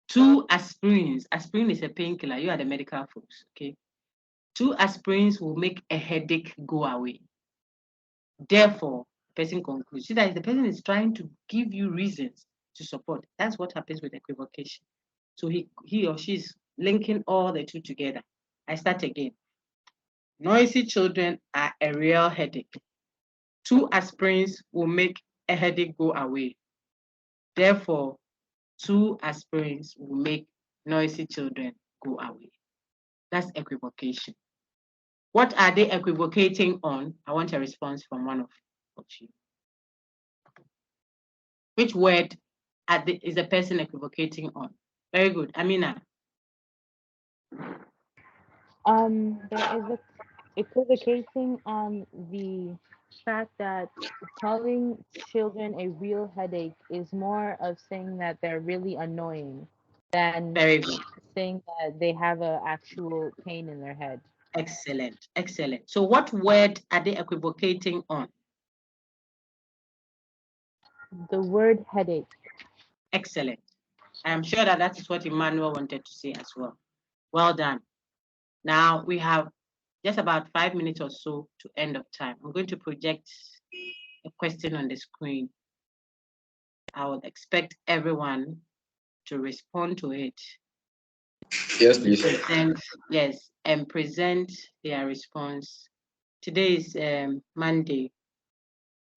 2 aspirins, aspirin is a painkiller, you are the medical folks, okay? 2 aspirins will make a headache go away. Therefore, the person concludes. See that the person is trying to give you reasons to support. That's what happens with equivocation. So he or she is linking all the 2 together. I start again. Noisy children are a real headache. 2 aspirins will make a headache go away. Therefore, 2 aspirins will make noisy children go away. That's equivocation. What are they equivocating on? I want a response from one of you. Which word is the person equivocating on? Very good. Amina. There is equivocating on the fact that calling children a real headache is more of saying that they're really annoying than saying that they have an actual pain in their head. Excellent, excellent. So what word are they equivocating on? The word headache. Excellent. I am sure that is what Emmanuel wanted to say as well. Well done. Now we have just about 5 minutes or so to end of time. I'm going to project a question on the screen. I would expect everyone to respond to it. Yes, please. And present their response. Today is Monday.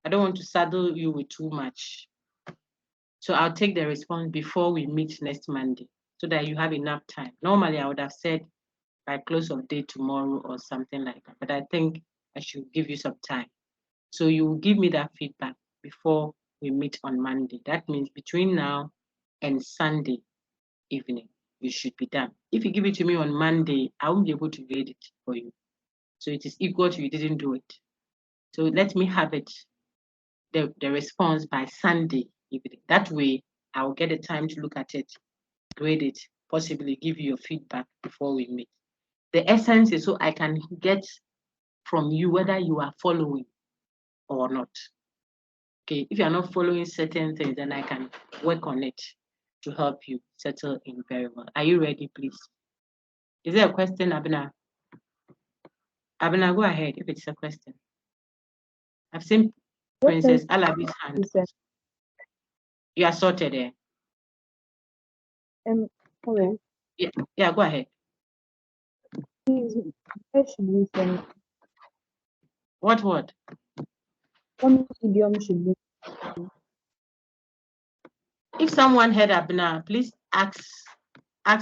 I don't want to saddle you with too much. So I'll take the response before we meet next Monday so that you have enough time. Normally, I would have said by close of day tomorrow or something like that, but I think I should give you some time. So you will give me that feedback before we meet on Monday. That means between now and Sunday evening, you should be done. If you give it to me on Monday, I won't be able to grade it for you. So it is equal to you didn't do it. So let me have it, the response by Sunday evening. That way, I will get the time to look at it, grade it, possibly give you your feedback before we meet. The essence is so I can get from you whether you are following or not. Okay, if you are not following certain things, then I can work on it to help you settle in very well. Are you ready, please? Is there a question, Abina? Abina, go ahead if it's a question. I've seen Princess Alabi's hand. You are sorted there. Hello. Yeah, go ahead. Please, where should we send? What? What idiom should we If someone heard Abna, please ask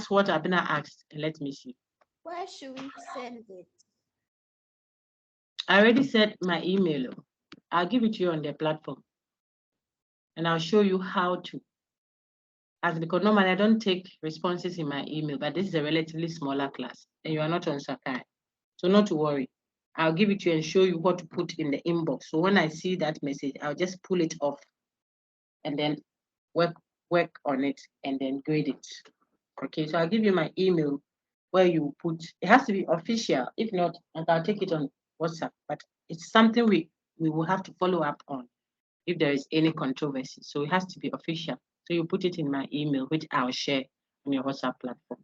what Abna asked and let me see. Where should we send it? I already said my email. I'll give it to you on the platform. And I'll show you how to. Because normally I don't take responses in my email, but this is a relatively smaller class and you are not on Sakai. So not to worry. I'll give it to you and show you what to put in the inbox. So when I see that message, I'll just pull it off and then work on it and then grade it. Okay, so I'll give you my email where you put, it has to be official. If not, I'll take it on WhatsApp, but it's something we will have to follow up on if there is any controversy. So it has to be official. So you put it in my email, which I'll share on your WhatsApp platform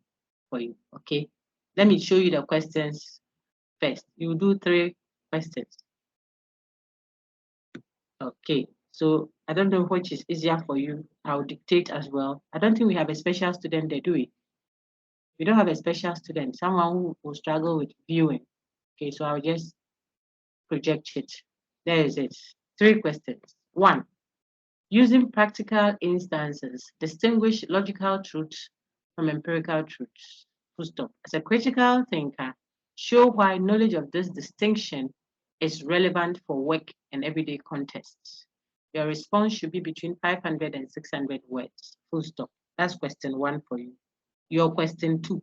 for you, okay? Let me show you the questions first. You do 3 questions. Okay, so I don't know which is easier for you. I'll dictate as well. I don't think we have a special student that do it. We don't have a special student, someone who will struggle with viewing. Okay, so I'll just project it. There is it. 3 questions. 1, using practical instances, distinguish logical truths from empirical truths. Full stop. As a critical thinker, show why knowledge of this distinction is relevant for work and everyday contexts. Your response should be between 500 and 600 words. Full stop. That's question 1 for you. Your question 2.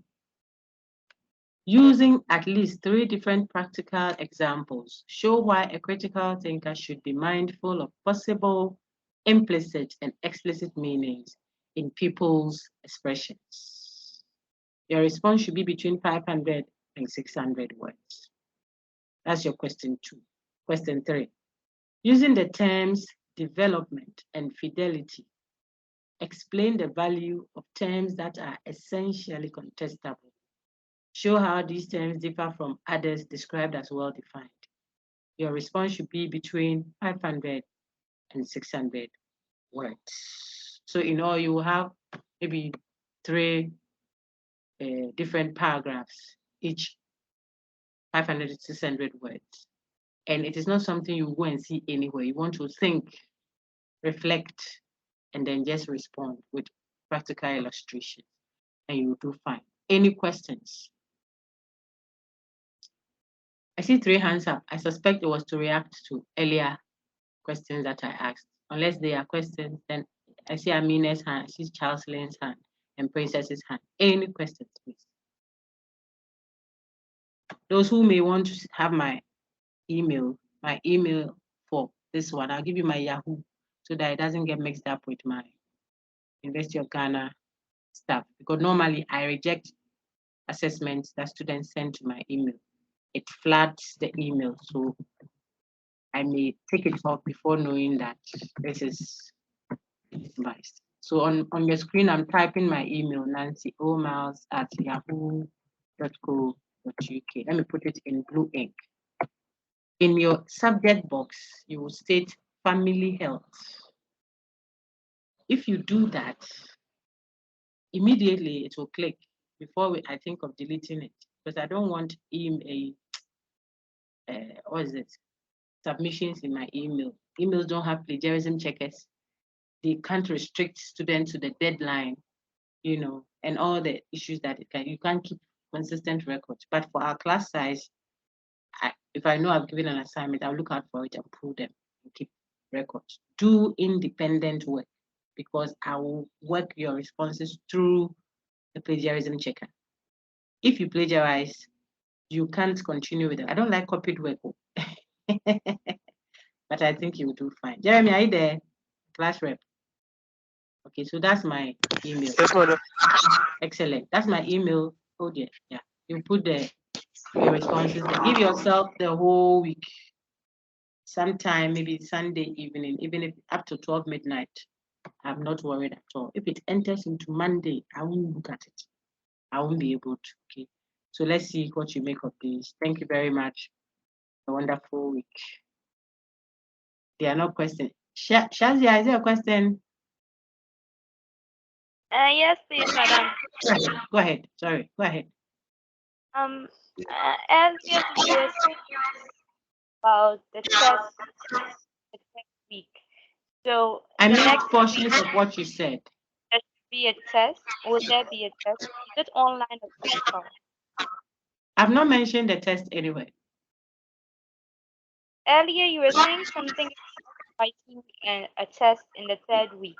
Using at least 3 different practical examples, show why a critical thinker should be mindful of possible implicit and explicit meanings in people's expressions. Your response should be between 500 and 600 words. That's your question 2. Question 3. Using the terms development and fidelity, explain the value of terms that are essentially contestable. Show how these terms differ from others described as well-defined. Your response should be between 500 and 600 words. So in all, you will have maybe 3 different paragraphs, each 500 to 600 words. And it is not something you go and see anywhere. You want to think, reflect, and then just respond with practical illustrations, and you will do fine. Any questions? I see 3 hands up. I suspect it was to react to earlier questions that I asked. Unless they are questions, then I see Amina's hand, I see Charles Lane's hand, and Princess's hand. Any questions, please? Those who may want to have my email for this one, I'll give you my Yahoo so that it doesn't get mixed up with my University of Ghana stuff. Because normally I reject assessments that students send to my email. It floods the email, so I may take it off before knowing that this is biased. So on your screen, I'm typing my email, nancyomiles@yahoo.co.uk. Let me put it in blue ink. In your subject box, you will state family health. If you do that, immediately it will click before I think of deleting it, because I don't want submissions in my email. Emails don't have plagiarism checkers. They can't restrict students to the deadline, and all the issues that you can't keep consistent records. But for our class size, if I know I've given an assignment, I'll look out for it and pull them and keep records. Do independent work, because I will work your responses through the plagiarism checker. If you plagiarize, you can't continue with it. I don't like copied work. But I think you will do fine. Jeremy, are you there? Class rep. Okay, so that's my email. Yes, madam. Excellent. That's my email. Oh dear. Yeah. You put your responses there. Give yourself the whole week. Sometime, maybe Sunday evening, even if up to 12 midnight. I'm not worried at all. If it enters into Monday, I won't look at it. I won't be able to. Okay. So let's see what you make of this. Thank you very much. A wonderful week. There are no questions. Shazia, is there a question? Yes, please, madam. Go ahead. Sorry. Go ahead. As you suggested about the test week, So I the missed next portions week of what you said. there should be a test. Will there be a test? Is it online or physical? I've not mentioned the test anyway. Earlier you were saying something writing a test in the 3rd week.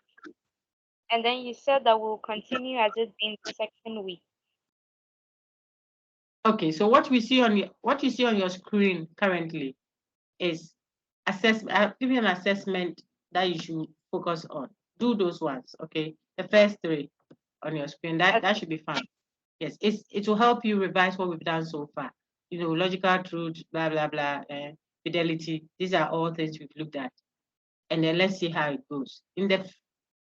And then you said that we'll continue as it in the 2nd week. Okay, so what you see on your screen currently is assessment. I've given an assessment that you should focus on. Do those ones, okay? The first 3 on your screen. That should be fine. Yes, it will help you revise what we've done so far. You know, logical truth, blah blah blah, fidelity. These are all things we've looked at. And then let's see how it goes. In the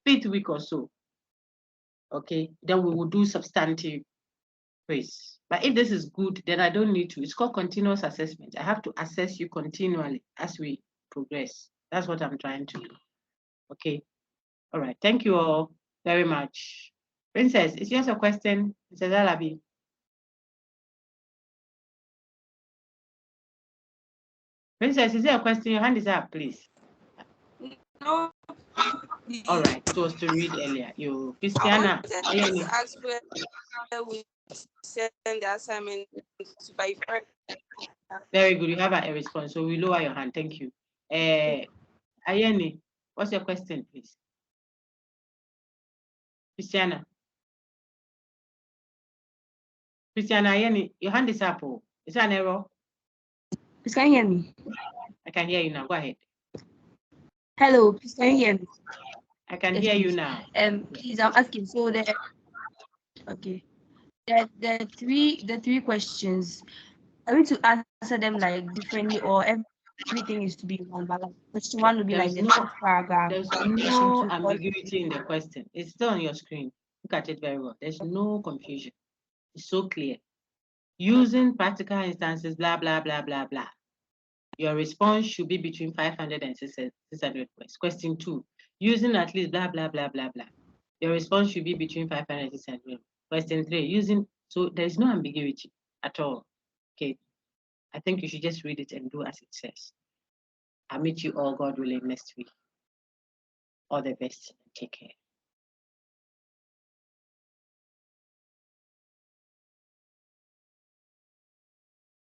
5th week or so, okay, then we will do substantive quiz. But if this is good, then I don't need to. It's called continuous assessment. I have to assess you continually as we progress. That's what I'm trying to do. Okay. All right. Thank you all very much. Princess, is yours a question? Mrs. Alabi. Princess, is there a question? Your hand is up, please. No. All right. It was to read earlier. You, Christiana. I wanted to ask where we send the assignment to by friend. Very good. You have a response. So we lower your hand. Thank you. Ayeni, what's your question, please? Christiana. Christiana Ayeni, your hand is up. Oh. Is that an error? Please, can you hear me? I can hear you now. Go ahead. Hello, please, can you hear me? I can Yes, hear you please. now. Please, I'm asking. So okay, the three questions. Are we to answer them like differently, or everything is to be one? But like question 1 would be like the first paragraph. There's Question no 2 ambiguity in the question. It's still on your screen. Look at it very well. There's no confusion. It's so clear. Using practical instances, blah, blah, blah, blah, blah. Your response should be between 500 and 600 words. Question 2, using at least blah, blah, blah, blah, blah. Your response should be between 500 and 600. Question 3, using, so there's no ambiguity at all. Okay. I think you should just read it and do as it says. I'll meet you all, God willing, next week. All the best. Take care.